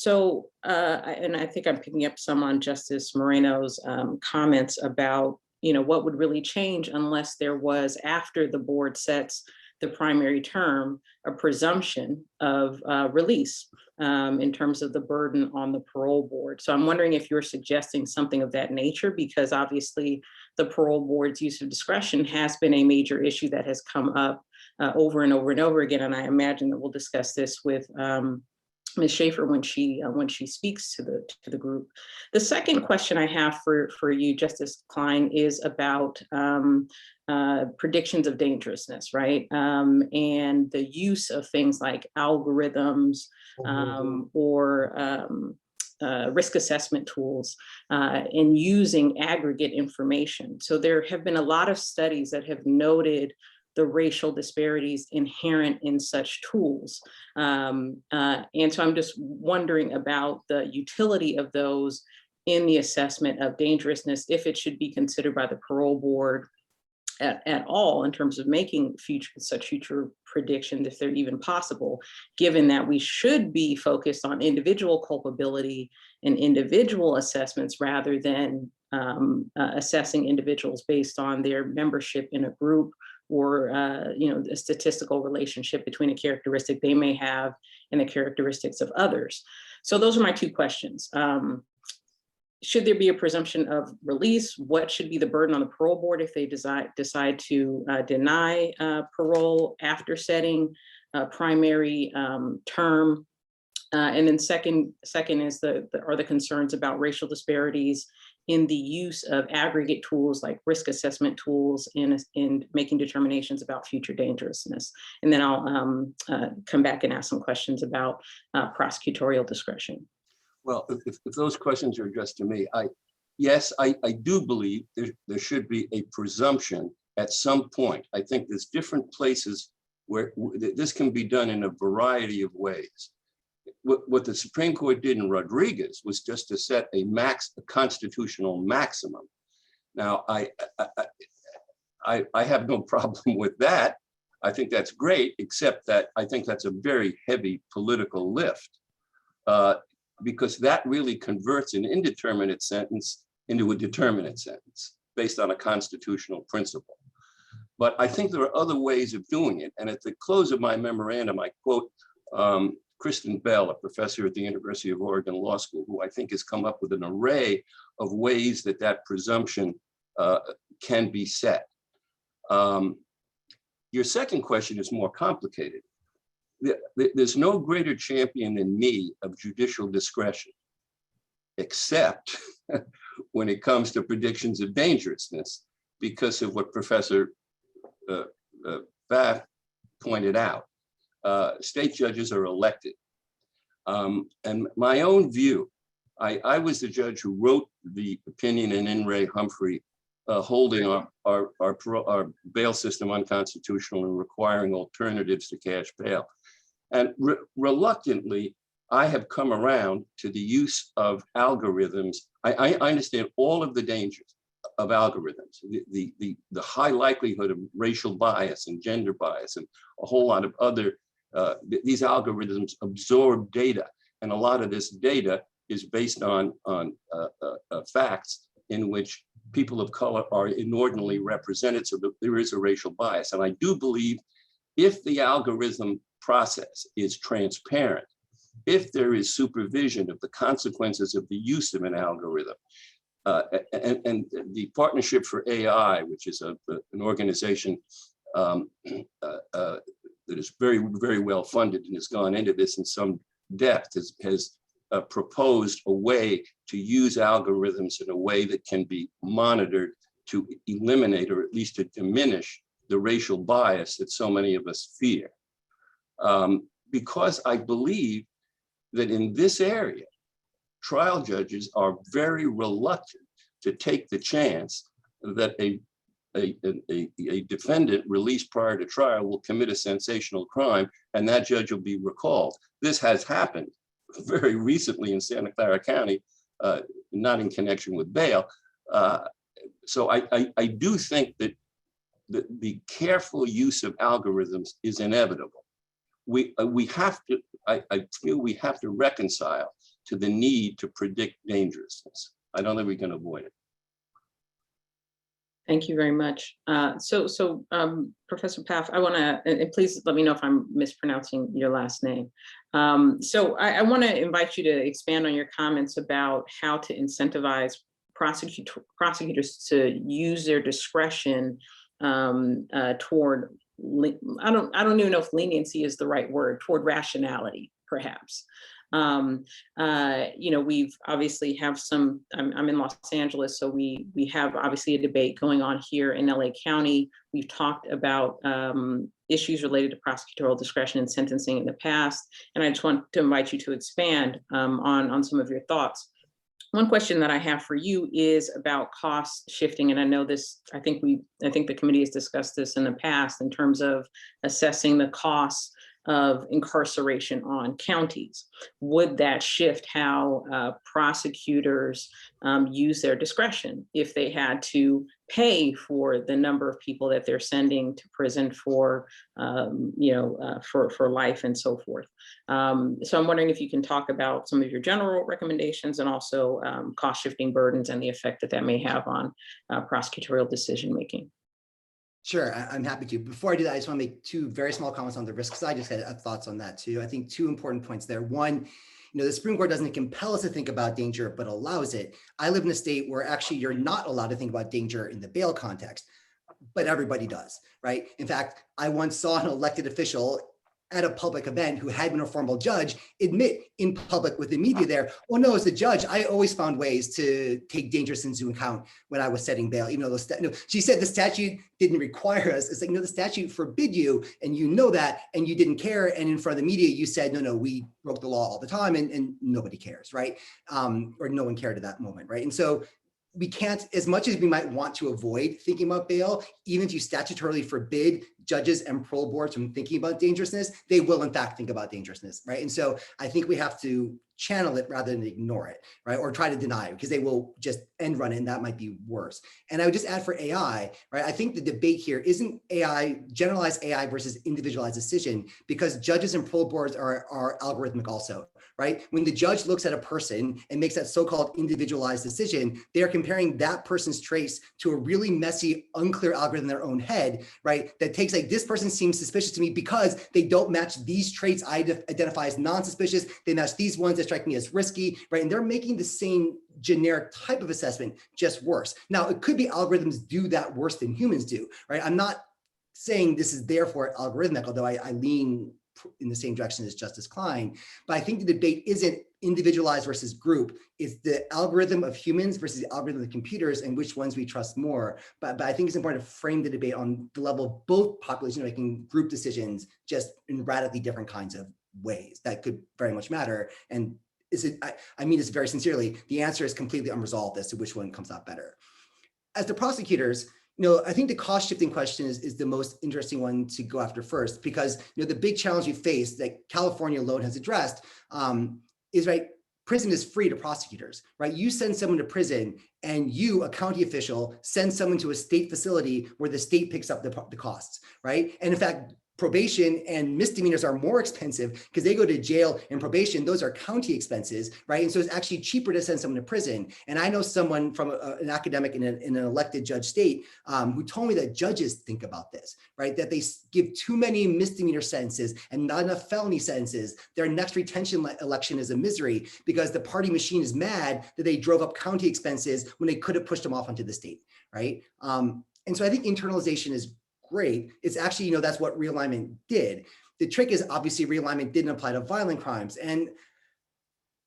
I think I'm picking up some on Justice Moreno's comments about, what would really change unless there was, after the board sets the primary term, a presumption of release in terms of the burden on the parole board. So I'm wondering if you're suggesting something of that nature, because obviously the parole board's use of discretion has been a major issue that has come up over and over and over again. And I imagine that we'll discuss this with Ms. Schaefer when she speaks to the group. The second question I have for you, Justice Klein, is about predictions of dangerousness, right? And the use of things like algorithms or risk assessment tools in using aggregate information. So there have been a lot of studies that have noted the racial disparities inherent in such tools. And so I'm just wondering about the utility of those in the assessment of dangerousness, if it should be considered by the parole board at all in terms of making such future predictions, if they're even possible, given that we should be focused on individual culpability and individual assessments rather than assessing individuals based on their membership in a group or a statistical relationship between a characteristic they may have and the characteristics of others. So those are my two questions. Should there be a presumption of release? What should be the burden on the parole board if they decide to deny parole after setting a primary term? And then second is are the concerns about racial disparities in the use of aggregate tools like risk assessment tools in making determinations about future dangerousness. And then I'll come back and ask some questions about prosecutorial discretion. Well, if those questions are addressed to me, yes, I do believe there should be a presumption at some point. I think there's different places where this can be done in a variety of ways. What the Supreme Court did in Rodriguez was just to set a constitutional maximum. Now, I have no problem with that. I think that's great, except that I think that's a very heavy political lift because that really converts an indeterminate sentence into a determinate sentence based on a constitutional principle. But I think there are other ways of doing it. And at the close of my memorandum, I quote Kristen Bell, a professor at the University of Oregon Law School, who I think has come up with an array of ways that presumption can be set. Your second question is more complicated. There's no greater champion than me of judicial discretion, except when it comes to predictions of dangerousness, because of what Professor Pfaff pointed out. State judges are elected. And my own view, I was the judge who wrote the opinion in In re Humphrey holding our bail system unconstitutional and requiring alternatives to cash bail. And reluctantly, I have come around to the use of algorithms. I understand all of the dangers of algorithms, the high likelihood of racial bias and gender bias and a whole lot of other, these algorithms absorb data. And a lot of this data is based on facts in which people of color are inordinately represented, so that there is a racial bias. And I do believe if the algorithm process is transparent, if there is supervision of the consequences of the use of an algorithm, and the Partnership for AI, which is an organization that is very, very well funded and has gone into this in some depth, has proposed a way to use algorithms in a way that can be monitored to eliminate or at least to diminish the racial bias that so many of us fear. Because I believe that in this area, trial judges are very reluctant to take the chance that a defendant released prior to trial will commit a sensational crime and that judge will be recalled. This has happened very recently in Santa Clara County, not in connection with bail. So I do think that the careful use of algorithms is inevitable. We have to, I feel we have to reconcile to the need to predict dangerousness. I don't think we can avoid it. Thank you very much. Professor Paff, I want to, and please let me know if I'm mispronouncing your last name. So I want to invite you to expand on your comments about how to incentivize prosecutors to use their discretion toward, I don't even know if leniency is the right word, toward rationality, perhaps. We've obviously have some, I'm in Los Angeles, so we have obviously a debate going on here in LA County. We've talked about issues related to prosecutorial discretion and sentencing in the past, and I just want to invite you to expand on some of your thoughts. One question that I have for you is about cost shifting, and I know this, I think the committee has discussed this in the past in terms of assessing the costs of incarceration on counties. Would that shift how prosecutors use their discretion if they had to pay for the number of people that they're sending to prison for life and so forth? So I'm wondering if you can talk about some of your general recommendations and also cost shifting burdens and the effect that may have on prosecutorial decision making. Sure, I'm happy to. Before I do that, I just want to make two very small comments on the risks. I just had thoughts on that too. I think two important points there. One, the Supreme Court doesn't compel us to think about danger, but allows it. I live in a state where actually you're not allowed to think about danger in the bail context, but everybody does, right? In fact, I once saw an elected official at a public event who had been a formal judge admit in public with the media there, oh no, as a judge, I always found ways to take dangerousness into account when I was setting bail, even though she said the statute didn't require us. It's like, no, the statute forbid you, and you know that, and you didn't care. And in front of the media, you said, no, we broke the law all the time, and nobody cares, right? Or no one cared at that moment, right? And so we can't, as much as we might want to avoid thinking about bail, even if you statutorily forbid judges and parole boards from thinking about dangerousness, they will in fact think about dangerousness, right? And so I think we have to channel it rather than ignore it, right? Or try to deny it, because they will just end run it, and that might be worse. And I would just add for AI, right? I think the debate here isn't AI, generalized AI versus individualized decision, because judges and parole boards are algorithmic also, right? When the judge looks at a person and makes that so-called individualized decision, they are comparing that person's traits to a really messy, unclear algorithm in their own head, right? That takes like, this person seems suspicious to me because they don't match these traits I identify as non-suspicious. They match these ones that strike me as risky, right? And they're making the same generic type of assessment, just worse. Now, it could be algorithms do that worse than humans do, right? I'm not saying this is therefore algorithmic, although I lean in the same direction as Justice Klein. But I think the debate isn't individualized versus group. It's the algorithm of humans versus the algorithm of computers and which ones we trust more. But I think it's important to frame the debate on the level of both populations making group decisions, just in radically different kinds of ways that could very much matter. And I mean this very sincerely, the answer is completely unresolved as to which one comes out better. As the prosecutors, I think the cost shifting question is the most interesting one to go after first, because the big challenge we face that California alone has addressed is, right, prison is free to prosecutors, right? You send someone to prison and you, a county official, send someone to a state facility where the state picks up the costs, right? And in fact, probation and misdemeanors are more expensive because they go to jail and probation, those are county expenses, right? And so it's actually cheaper to send someone to prison. And I know someone from an academic in an elected judge state who told me that judges think about this, right? That they give too many misdemeanor sentences and not enough felony sentences. Their next retention election is a misery because the party machine is mad that they drove up county expenses when they could have pushed them off onto the state, right? And so I think internalization is great. It's actually, that's what realignment did. The trick is obviously realignment didn't apply to violent crimes. And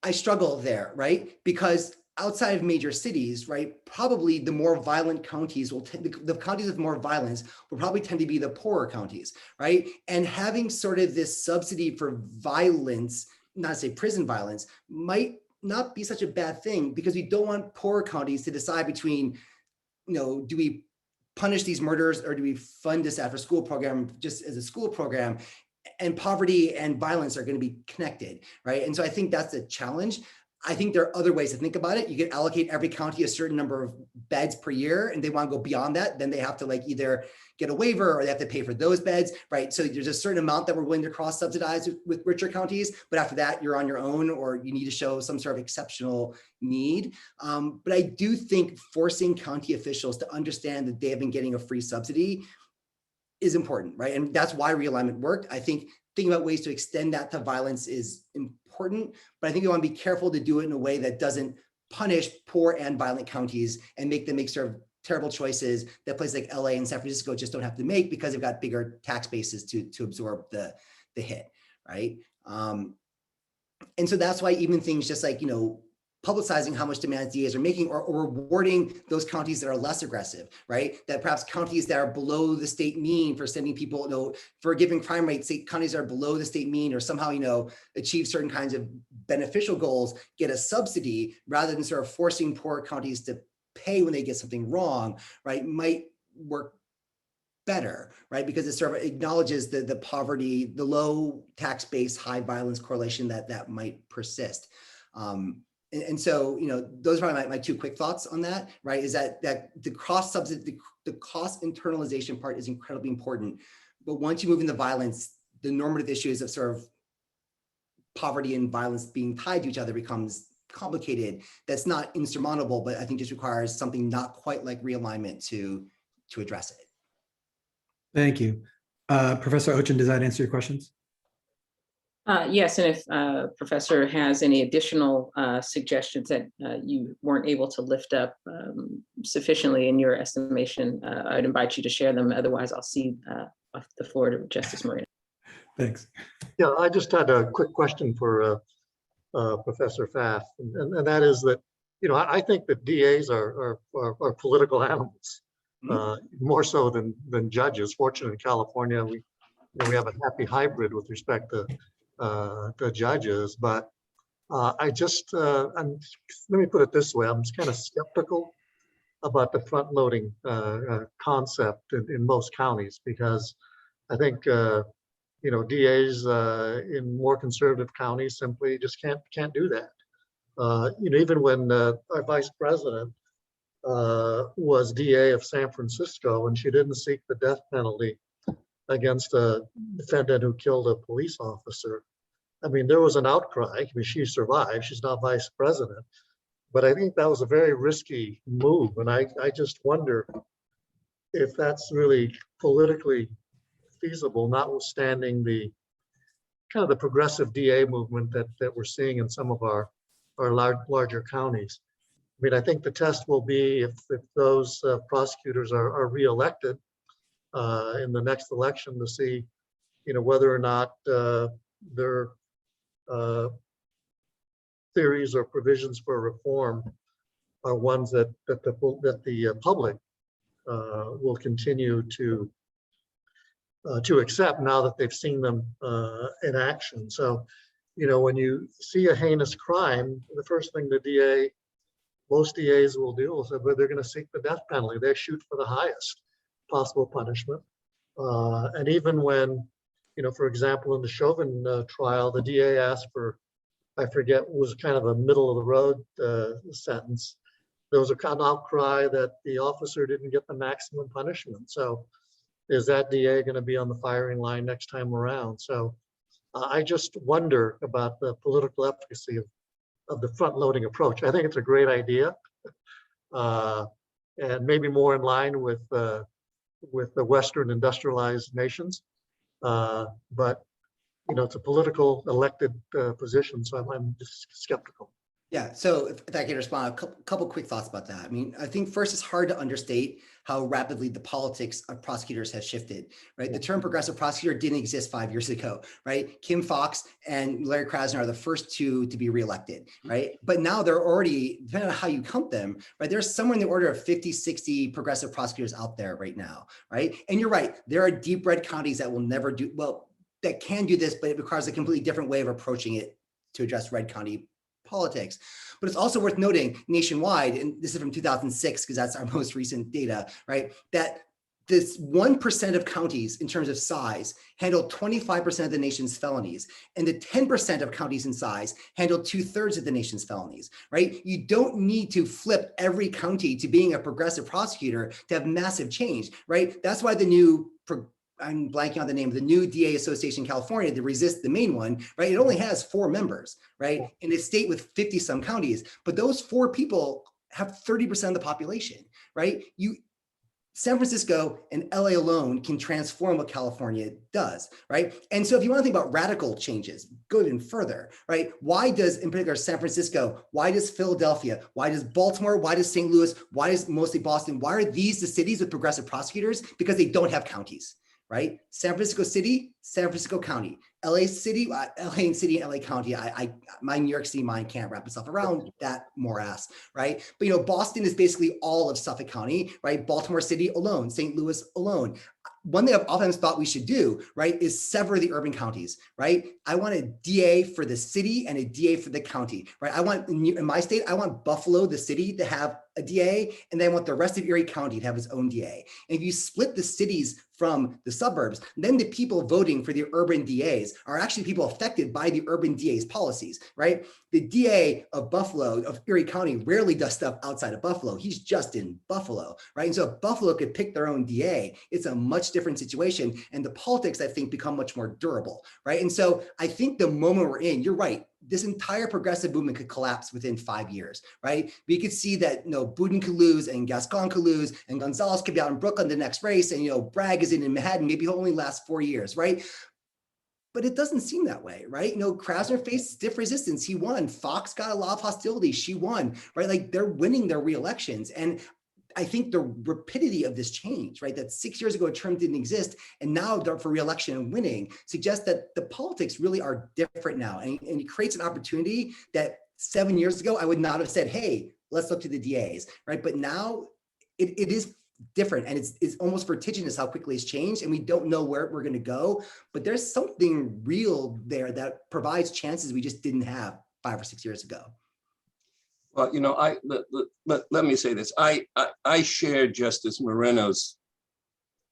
I struggle there, right? Because outside of major cities, right, probably the more violent counties will the counties with more violence will probably tend to be the poorer counties, right? And having sort of this subsidy for violence, not to say prison violence, might not be such a bad thing, because we don't want poorer counties to decide between, do we punish these murderers or do we fund this after school program just as a school program? and poverty and violence are going to be connected, right? And so I think that's a challenge. I think there are other ways to think about it. You can allocate every county a certain number of beds per year, and they want to go beyond that, then they have to like either get a waiver or they have to pay for those beds, right? So there's a certain amount that we're willing to cross subsidize with richer counties, but after that, you're on your own, or you need to show some sort of exceptional need. But I do think forcing county officials to understand that they have been getting a free subsidy is important, right? And that's why realignment worked. I think thinking about ways to extend that to violence is important, but I think we want to be careful to do it in a way that doesn't punish poor and violent counties and make them make sort of terrible choices that places like LA and San Francisco just don't have to make because they've got bigger tax bases to absorb the hit, right? And so that's why even things just like, publicizing how much demands DAs are making, or rewarding those counties that are less aggressive, right? That perhaps counties that are below the state mean for sending people, for giving crime rates, say counties that are below the state mean or somehow, achieve certain kinds of beneficial goals, get a subsidy rather than sort of forcing poor counties to pay when they get something wrong, right? Might work better, right? Because it sort of acknowledges the poverty, the low tax base, high violence correlation that might persist. And so, those are my two quick thoughts on that, right? Is that the cost subsidy, the cost internalization part is incredibly important. But once you move into violence, the normative issues of sort of poverty and violence being tied to each other becomes complicated. That's not insurmountable, but I think just requires something not quite like realignment to address it. Thank you. Professor Ochin, does that answer your questions? Yes, and if Professor has any additional suggestions that you weren't able to lift up sufficiently in your estimation, I'd invite you to share them. Otherwise, I'll cede the floor to Justice Moreno. Thanks. Yeah, I just had a quick question for Professor Pfaff, and that is that, I think that DAs are political animals, more so than judges. Fortunately, in California, we have a happy hybrid with respect to judges, but let me put it this way, I'm just kind of skeptical about the front-loading concept in most counties, because I think DAs in more conservative counties simply just can't do that. Even when our vice president was DA of San Francisco, and she didn't seek the death penalty against a defendant who killed a police officer. I mean, there was an outcry. I mean, she survived. She's not vice president. But I think that was a very risky move. And I just wonder if that's really politically feasible, notwithstanding the kind of the progressive DA movement that we're seeing in some of our larger counties. I mean, I think the test will be if those prosecutors are reelected in the next election, to see, whether or not their theories or provisions for reform are ones that the public will continue to accept now that they've seen them in action. So, when you see a heinous crime, the first thing most DAs will do is that they're going to seek the death penalty. They shoot for the highest possible punishment. And even when, for example, in the Chauvin trial, the DA asked for, I forget, was kind of a middle of the road sentence. There was a kind of outcry that the officer didn't get the maximum punishment. So is that DA going to be on the firing line next time around? So I just wonder about the political efficacy of the front-loading approach. I think it's a great idea, and maybe more in line with the Western industrialized nations. But it's a political elected position, so I'm just skeptical. Yeah, so if I can respond, a couple quick thoughts about that. I mean, I think first it's hard to understate how rapidly the politics of prosecutors has shifted, right? The term progressive prosecutor didn't exist 5 years ago, right? Kim Foxx and Larry Krasner are the first two to be reelected, right? But now they're already, depending on how you count them, right? There's somewhere in the order of 50, 60 progressive prosecutors out there right now, right? And you're right, there are deep red counties that will never do, well, that can do this, but it requires a completely different way of approaching it to address red county politics. But it's also worth noting nationwide, and this is from 2006, because that's our most recent data, right? That this 1% of counties in terms of size handle 25% of the nation's felonies, and the 10% of counties in size handle 2/3 of the nation's felonies, right? You don't need to flip every county to being a progressive prosecutor to have massive change, right? That's why the new, I'm blanking on the name, the new DA Association in California, the Resist, the main one, right? It only has 4 members, right? In a state with 50 some counties, but those 4 people have 30% of the population, right? San Francisco and LA alone can transform what California does, right? And so if you want to think about radical changes, go even further, right? Why does, in particular, San Francisco, why does Philadelphia, why does Baltimore, why does St. Louis, why is mostly Boston, why are these the cities with progressive prosecutors? Because they don't have counties, right? San Francisco City, San Francisco County, LA City, LA City, and LA County. My New York City mind can't wrap itself around that morass, right? But Boston is basically all of Suffolk County, right? Baltimore City alone, St. Louis alone. One thing I've often thought we should do, right, is sever the urban counties, right? I want a DA for the city and a DA for the county, right? I want, in my state, I want Buffalo, the city, to have a DA, and then I want the rest of Erie County to have its own DA. And if you split the cities from the suburbs, then the people voting for the urban DAs are actually people affected by the urban DA's policies, right? The DA of Buffalo, of Erie County, rarely does stuff outside of Buffalo. He's just in Buffalo, right? And so if Buffalo could pick their own DA, it's a much different situation. And the politics, I think, become much more durable, right? And so I think the moment we're in, you're right, this entire progressive movement could collapse within 5 years, right? We could see that, Boudin could lose and Gascon could lose and Gonzalez could be out in Brooklyn the next race, and, Bragg is in Manhattan, maybe he'll only last 4 years, right? But it doesn't seem that way, right? Krasner faced stiff resistance. He won. Fox got a lot of hostility. She won, right? Like, they're winning their re-elections. And I think the rapidity of this change, right? That 6 years ago, a term didn't exist, and now they're up for re-election and winning, suggests that the politics really are different now. And it creates an opportunity that 7 years ago, I would not have said, hey, let's look to the DAs, right? But now it is different, and it's almost vertiginous how quickly it's changed, and we don't know where we're going to go, but there's something real there that provides chances we just didn't have 5 or 6 years ago. Well, let me say this. I share Justice Moreno's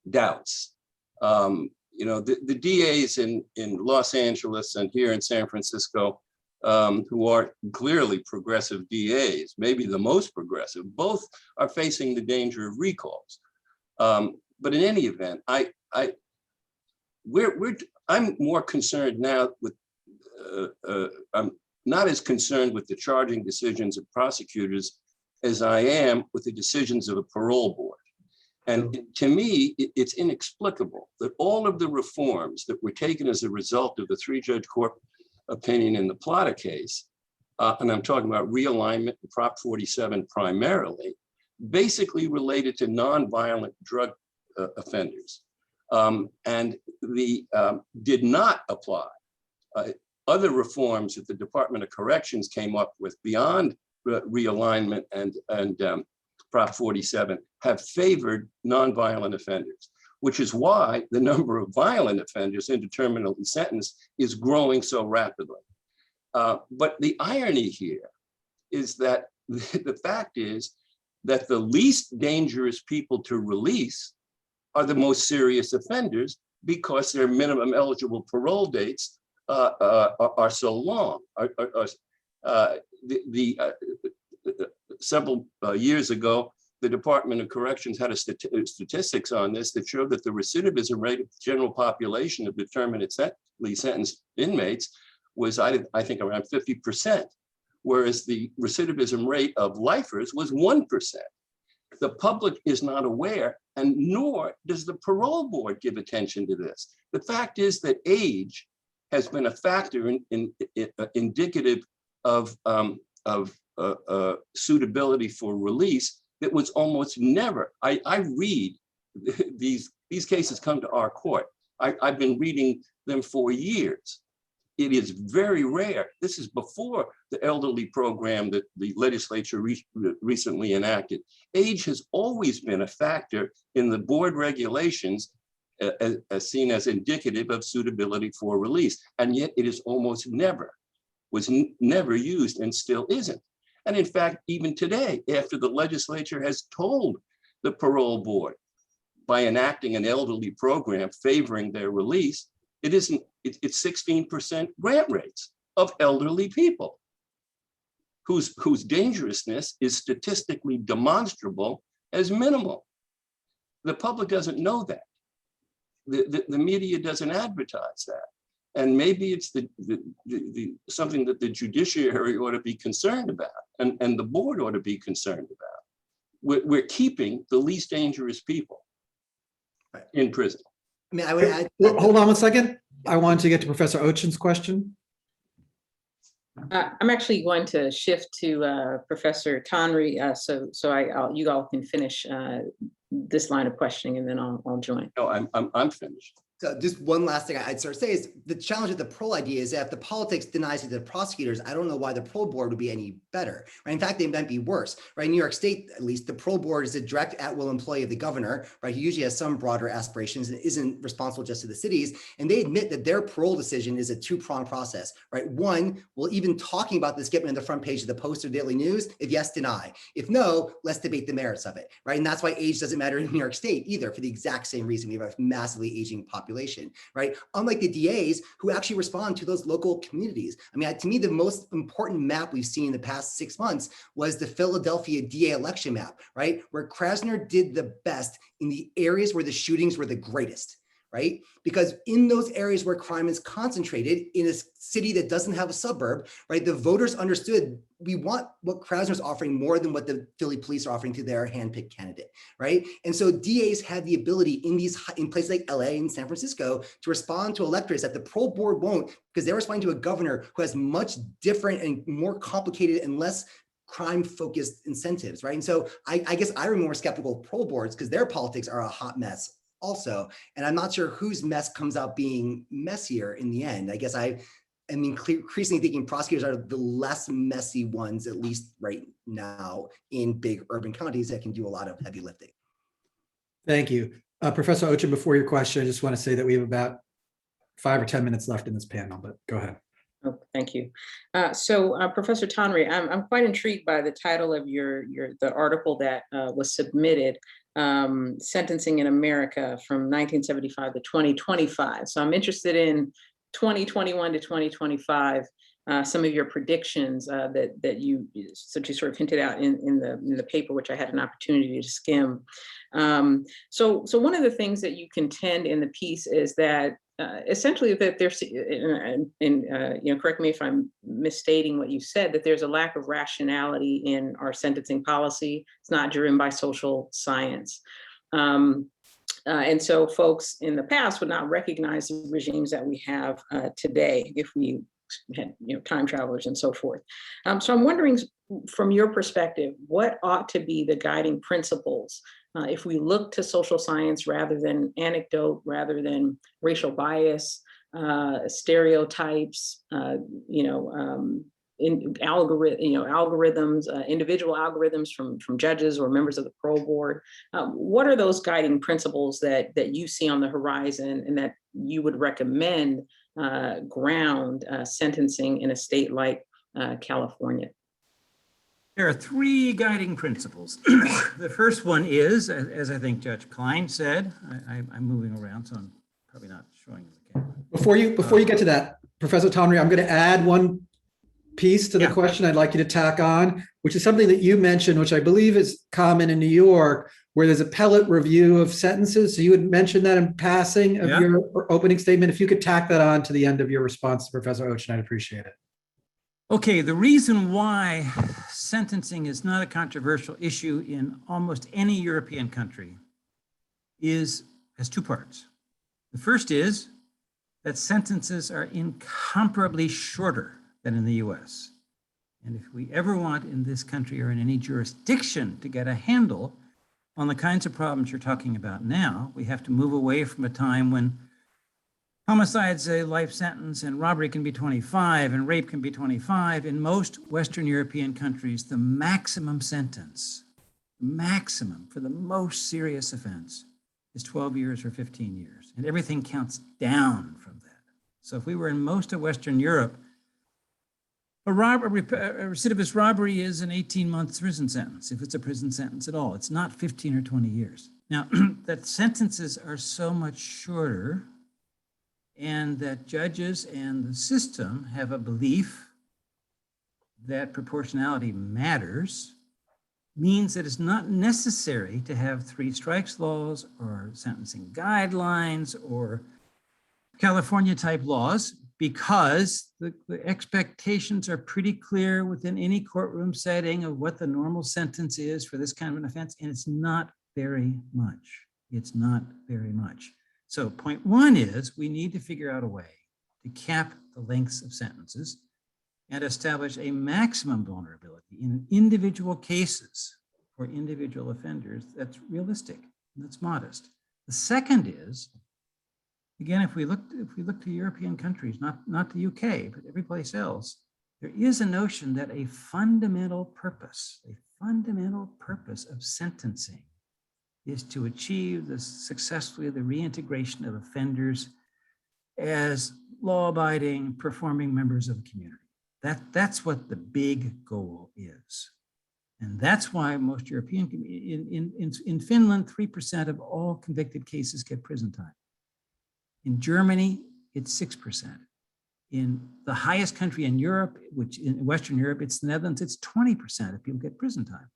doubts. The DAs in Los Angeles and here in San Francisco, who are clearly progressive DAs, maybe the most progressive, both are facing the danger of recalls. But in any event, I'm more concerned now with, I'm not as concerned with the charging decisions of prosecutors as I am with the decisions of a parole board. And to me, it's inexplicable that all of the reforms that were taken as a result of the 3-judge court opinion in the Plata case, and I'm talking about realignment and Prop 47 primarily, basically related to nonviolent drug offenders, and did not apply. Other reforms that the Department of Corrections came up with beyond realignment and Prop 47 have favored nonviolent offenders, which is why the number of violent offenders indeterminately sentenced is growing so rapidly. But the irony here is that the fact is that the least dangerous people to release are the most serious offenders because their minimum eligible parole dates are so long. Several years ago, the Department of Corrections had statistics on this that showed that the recidivism rate of the general population of determinately sentenced inmates was, I think, around 50%, whereas the recidivism rate of lifers was 1%. The public is not aware, and nor does the parole board give attention to this. The fact is that age has been a factor indicative of suitability for release that was almost never. I read these cases come to our court. I've been reading them for years. It is very rare. This is before the elderly program that the legislature recently enacted. Age has always been a factor in the board regulations as seen as indicative of suitability for release. And yet it is almost never, was never used and still isn't. And in fact, even today, after the legislature has told the parole board, by enacting an elderly program favoring their release, it's 16% grant rates of elderly people whose dangerousness is statistically demonstrable as minimal. The public doesn't know that. The media doesn't advertise that. And maybe it's something that the judiciary ought to be concerned about, and the board ought to be concerned about. We're keeping the least dangerous people in prison. I mean, I would add. Hold on one second. I want to get to Professor Ochen's question. I'm actually going to shift to Professor Tonry, so you all can finish this line of questioning, and then I'll join. No, I'm finished. So just one last thing I'd sort of say is the challenge with the parole idea is that if the politics denies it to the prosecutors, I don't know why the parole board would be any better, right? In fact, they might be worse, right? In New York State, at least, the parole board is a direct at-will employee of the governor, right? He usually has some broader aspirations and isn't responsible just to the cities. And they admit that their parole decision is a two-pronged process, right? One, well, even talking about this, get me on the front page of the Post or Daily News. If yes, deny. If no, let's debate the merits of it, right? And that's why age doesn't matter in New York State either, for the exact same reason. We have a massively aging population, right? Unlike the DAs who actually respond to those local communities. I mean, to me, the most important map we've seen in the past 6 months was the Philadelphia DA election map, right? Where Krasner did the best in the areas where the shootings were the greatest, right? Because in those areas where crime is concentrated in a city that doesn't have a suburb, right? The voters understood we want what Krasner's offering more than what the Philly police are offering to their handpicked candidate, right? And so DAs had the ability in places like LA and San Francisco to respond to electors that the parole board won't, because they're responding to a governor who has much different and more complicated and less crime-focused incentives, right? And so I guess I'm more skeptical of parole boards because their politics are a hot mess also. And I'm not sure whose mess comes out being messier in the end. I guess I mean, increasingly thinking prosecutors are the less messy ones, at least right now, in big urban counties that can do a lot of heavy lifting. Thank you. Professor Ochen, before your question, I just want to say that we have about 5 or 10 minutes left in this panel, but go ahead. Oh, thank you. Professor Tonry, I'm quite intrigued by the title of the article that was submitted, Sentencing in America from 1975 to 2025. So I'm interested in 2021 to 2025, some of your predictions that you sort of hinted out in the paper, which I had an opportunity to skim. So one of the things that you contend in the piece is that essentially that there's, and correct me if I'm misstating what you said, that there's a lack of rationality in our sentencing policy. It's not driven by social science. And so folks in the past would not recognize the regimes that we have today if we had time travelers and so forth. So I'm wondering, from your perspective, what ought to be the guiding principles if we look to social science rather than anecdote, rather than racial bias, stereotypes, algorithms, individual algorithms from judges or members of the parole board. What are those guiding principles that you see on the horizon and that you would recommend ground sentencing in a state like California? There are 3 guiding principles. The first one is, as I think Judge Klein said, I'm moving around, so I'm probably not showing the camera. Before you get to that, Professor Tonry, I'm going to add one piece to the question I'd like you to tack on, which is something that you mentioned, which I believe is common in New York, where there's appellate review of sentences. So you had mentioned that in passing of your opening statement. If you could tack that on to the end of your response to Professor Ochen, I'd appreciate it. Okay, the reason why sentencing is not a controversial issue in almost any European country has 2 parts. The first is that sentences are incomparably shorter than in the US. And if we ever want in this country or in any jurisdiction to get a handle on the kinds of problems you're talking about now, we have to move away from a time when homicide's a life sentence and robbery can be 25 and rape can be 25. In most Western European countries, the maximum sentence, maximum for the most serious offense is 12 years or 15 years. And everything counts down from that. So if we were in most of Western Europe, a recidivist robbery is an 18-month prison sentence, if it's a prison sentence at all. It's not 15 or 20 years. Now, that sentences are so much shorter and that judges and the system have a belief that proportionality matters means that it's not necessary to have 3 strikes laws or sentencing guidelines or California type laws, because the expectations are pretty clear within any courtroom setting of what the normal sentence is for this kind of an offense, and it's not very much. It's not very much. So point 1 is we need to figure out a way to cap the lengths of sentences and establish a maximum vulnerability in individual cases for individual offenders that's realistic, and that's modest. The second is, again, if we look to European countries, not the UK, but every place else, there is a notion that a fundamental purpose of sentencing is to achieve successfully the reintegration of offenders as law-abiding, performing members of the community. That's what the big goal is. And that's why most European, in Finland, 3% of all convicted cases get prison time. In Germany, it's 6%. In the highest country in Europe, which in Western Europe, it's the Netherlands, it's 20% of people get prison time.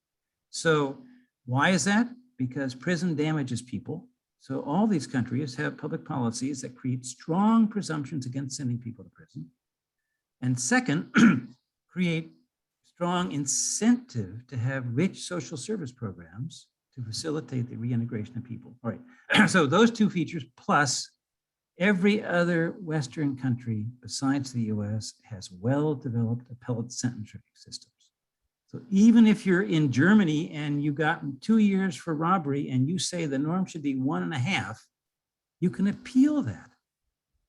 So why is that? Because prison damages people. So all these countries have public policies that create strong presumptions against sending people to prison. And second, create strong incentive to have rich social service programs to facilitate the reintegration of people. All right, so those 2 features plus every other Western country besides the US has well-developed appellate sentencing systems. So even if you're in Germany and you got 2 years for robbery and you say the norm should be 1.5, you can appeal that.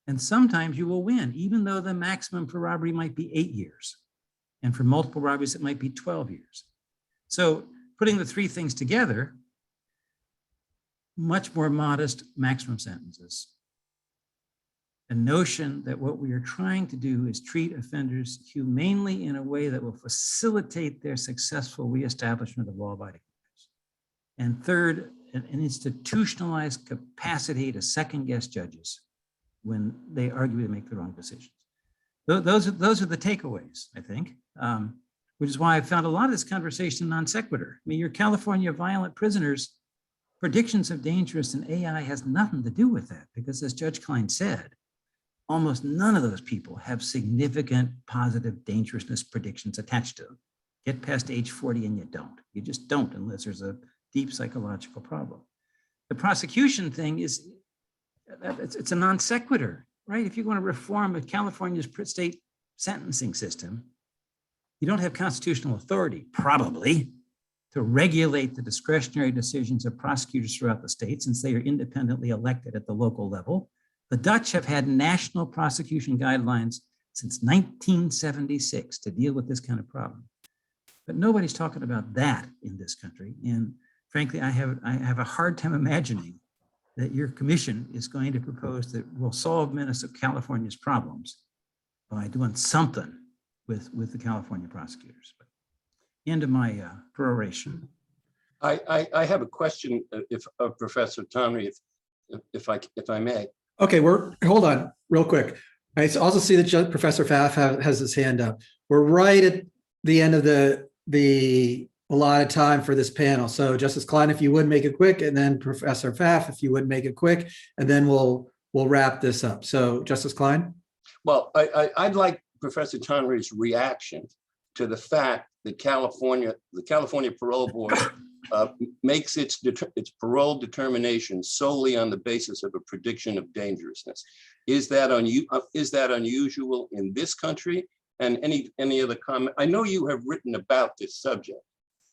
And sometimes you will win, even though the maximum for robbery might be 8 years. And for multiple robberies, it might be 12 years. So putting the 3 things together, much more modest maximum sentences. A notion that what we are trying to do is treat offenders humanely in a way that will facilitate their successful reestablishment of law-abiding lives. And third, an institutionalized capacity to second-guess judges when they arguably make the wrong decisions. Those are the takeaways, I think, which is why I found a lot of this conversation non sequitur. I mean, your California violent prisoners, predictions of dangerous and AI has nothing to do with that, because as Judge Klein said, almost none of those people have significant positive dangerousness predictions attached to them. Get past age 40 and you don't. You just don't unless there's a deep psychological problem. The prosecution thing is, it's a non sequitur, right? If you want to reform California's state sentencing system, you don't have constitutional authority, probably, to regulate the discretionary decisions of prosecutors throughout the state, since they are independently elected at the local level. The Dutch have had national prosecution guidelines since 1976 to deal with this kind of problem. But nobody's talking about that in this country. And frankly, I have a hard time imagining that your commission is going to propose that we'll solve California's problems by doing something with the California prosecutors. But end of my peroration. I have a question, of Professor Tonry, if I may. Okay, hold on real quick. I also see that Professor Pfaff has his hand up. We're right at the end of the allotted time for this panel. So Justice Klein, if you would make it quick, and then Professor Pfaff, if you would make it quick, and then we'll wrap this up. So Justice Klein? Well, I'd like Professor Tonry's reaction to the fact that the California Parole Board makes its parole determination solely on the basis of a prediction of dangerousness. Is that unusual in this country? And any other comment? I know you have written about this subject.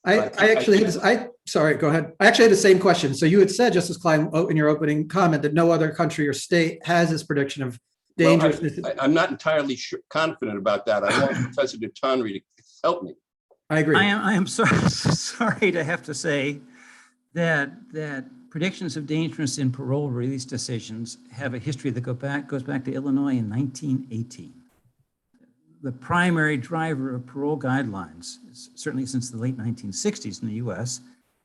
Sorry, go ahead. I actually had the same question. So you had said, Justice Klein, in your opening comment, that no other country or state has this prediction of dangerousness. Well, I'm not entirely confident about that. I want Professor Tonry to help me. I agree. I am sorry to have to say that predictions of dangerousness in parole release decisions have a history that goes back to Illinois in 1918. The primary driver of parole guidelines, certainly since the late 1960s in the US,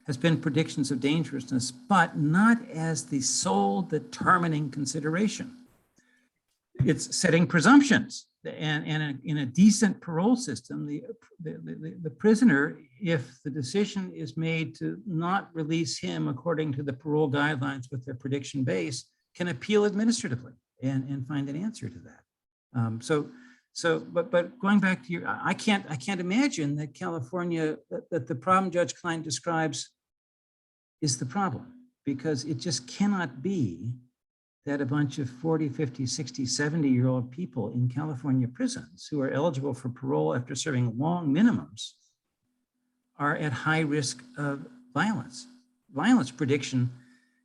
has been predictions of dangerousness, but not as the sole determining consideration. It's setting presumptions. And in a decent parole system, the prisoner, if the decision is made to not release him according to the parole guidelines with their prediction base, can appeal administratively and find an answer to that. But going back to I can't imagine that California, that the problem Judge Klein describes is the problem, because it just cannot be that a bunch of 40, 50, 60, 70-year-old people in California prisons who are eligible for parole after serving long minimums are at high risk of violence. Violence prediction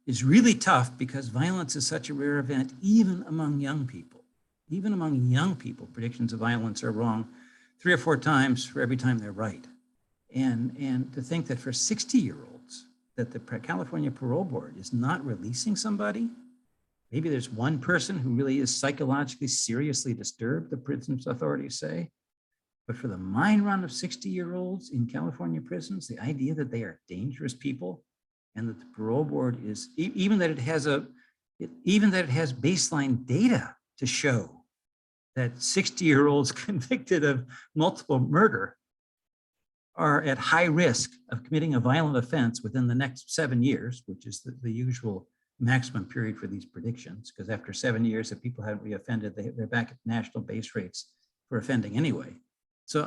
is really tough because violence is such a rare event, even among young people. Even among young people, predictions of violence are wrong 3 or 4 times for every time they're right. And to think that for 60-year-olds, that the California Parole Board is not releasing somebody, maybe there's one person who really is psychologically seriously disturbed, the prison's authorities say. But for the mine run of 60-year-olds in California prisons, the idea that they are dangerous people and that the parole board is, even that it has baseline data to show that 60-year-olds convicted of multiple murder are at high risk of committing a violent offense within the next 7 years, which is the usual maximum period for these predictions, because after 7 years, if people haven't reoffended, they're back at national base rates for offending anyway. So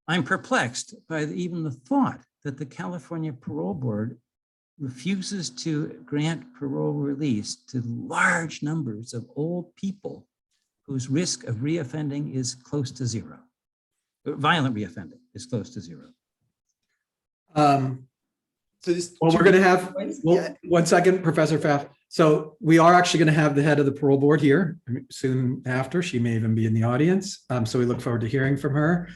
I'm perplexed by even the thought that the California Parole Board refuses to grant parole release to large numbers of old people whose risk of reoffending is close to zero. Violent reoffending is close to zero. So this, Well, we're going to have, well, Yeah. 1 second, Professor Pfaff. So we are actually going to have the head of the parole board here soon after. She may even be in the audience. So we look forward to hearing from her.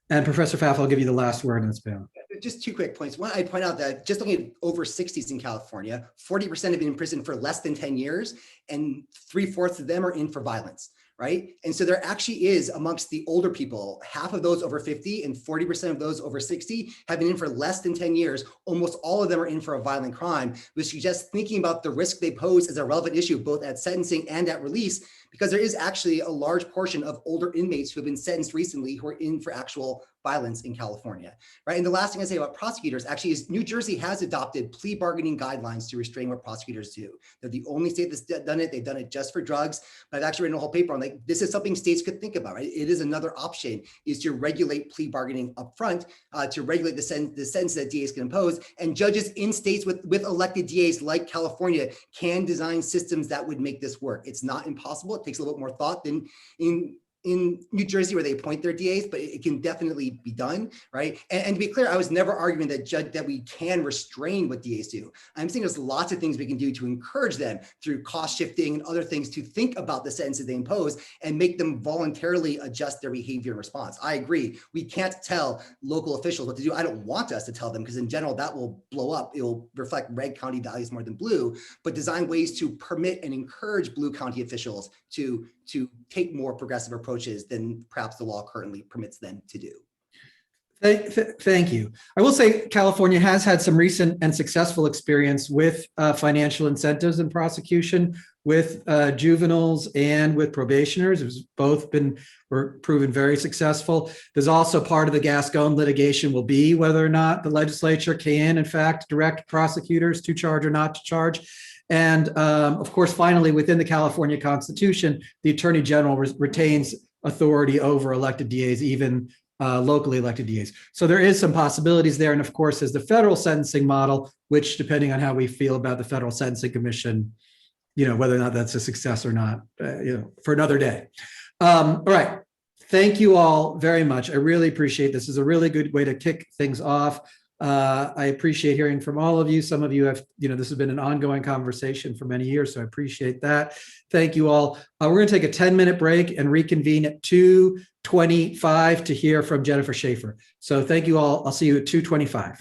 And Professor Pfaff, I'll give you the last word in this panel. Just 2 quick points. One, I'd point out that just looking at over 60s in California, 40% have been in prison for less than 10 years, and 3/4 of them are in for violence, right? And so there actually is, amongst the older people, half of those over 50 and 40% of those over 60 have been in for less than 10 years. Almost all of them are in for a violent crime, which suggests thinking about the risk they pose as a relevant issue, both at sentencing and at release, because there is actually a large portion of older inmates who have been sentenced recently who are in for actual violence in California, right? And the last thing I say about prosecutors actually is New Jersey has adopted plea bargaining guidelines to restrain what prosecutors do. They're the only state that's done it. They've done it just for drugs, but I've actually written a whole paper on like, this is something states could think about, right? It is another option, is to regulate plea bargaining up front, to regulate the sentence that DAs can impose, and judges in states with elected DAs like California can design systems that would make this work. It's not impossible. It takes a little bit more thought than in New Jersey where they appoint their DAs, but it can definitely be done, right? And to be clear, I was never arguing that we can restrain what DAs do. I'm saying there's lots of things we can do to encourage them through cost shifting and other things to think about the sentences they impose and make them voluntarily adjust their behavior in response. I agree. We can't tell local officials what to do. I don't want us to tell them because in general, that will blow up. It will reflect red county values more than blue, but design ways to permit and encourage blue county officials to take more progressive approaches than perhaps the law currently permits them to do. Thank you. I will say California has had some recent and successful experience with financial incentives in prosecution with juveniles and with probationers. It's both were proven very successful. There's also part of the Gascon litigation will be whether or not the legislature can, in fact, direct prosecutors to charge or not to charge. And of course, finally, within the California Constitution, the Attorney General retains authority over elected DAs, even locally elected DAs. So there is some possibilities there. And of course, there's the federal sentencing model, which depending on how we feel about the Federal Sentencing Commission, whether or not that's a success or not, for another day. All right. Thank you all very much. I really appreciate this. This is a really good way to kick things off. I appreciate hearing from all of you. Some of you have, this has been an ongoing conversation for many years, so I appreciate that. Thank you all. We're going to take a 10-minute break and reconvene at 2:25 to hear from Jennifer Schaefer. So thank you all. I'll see you at 2:25.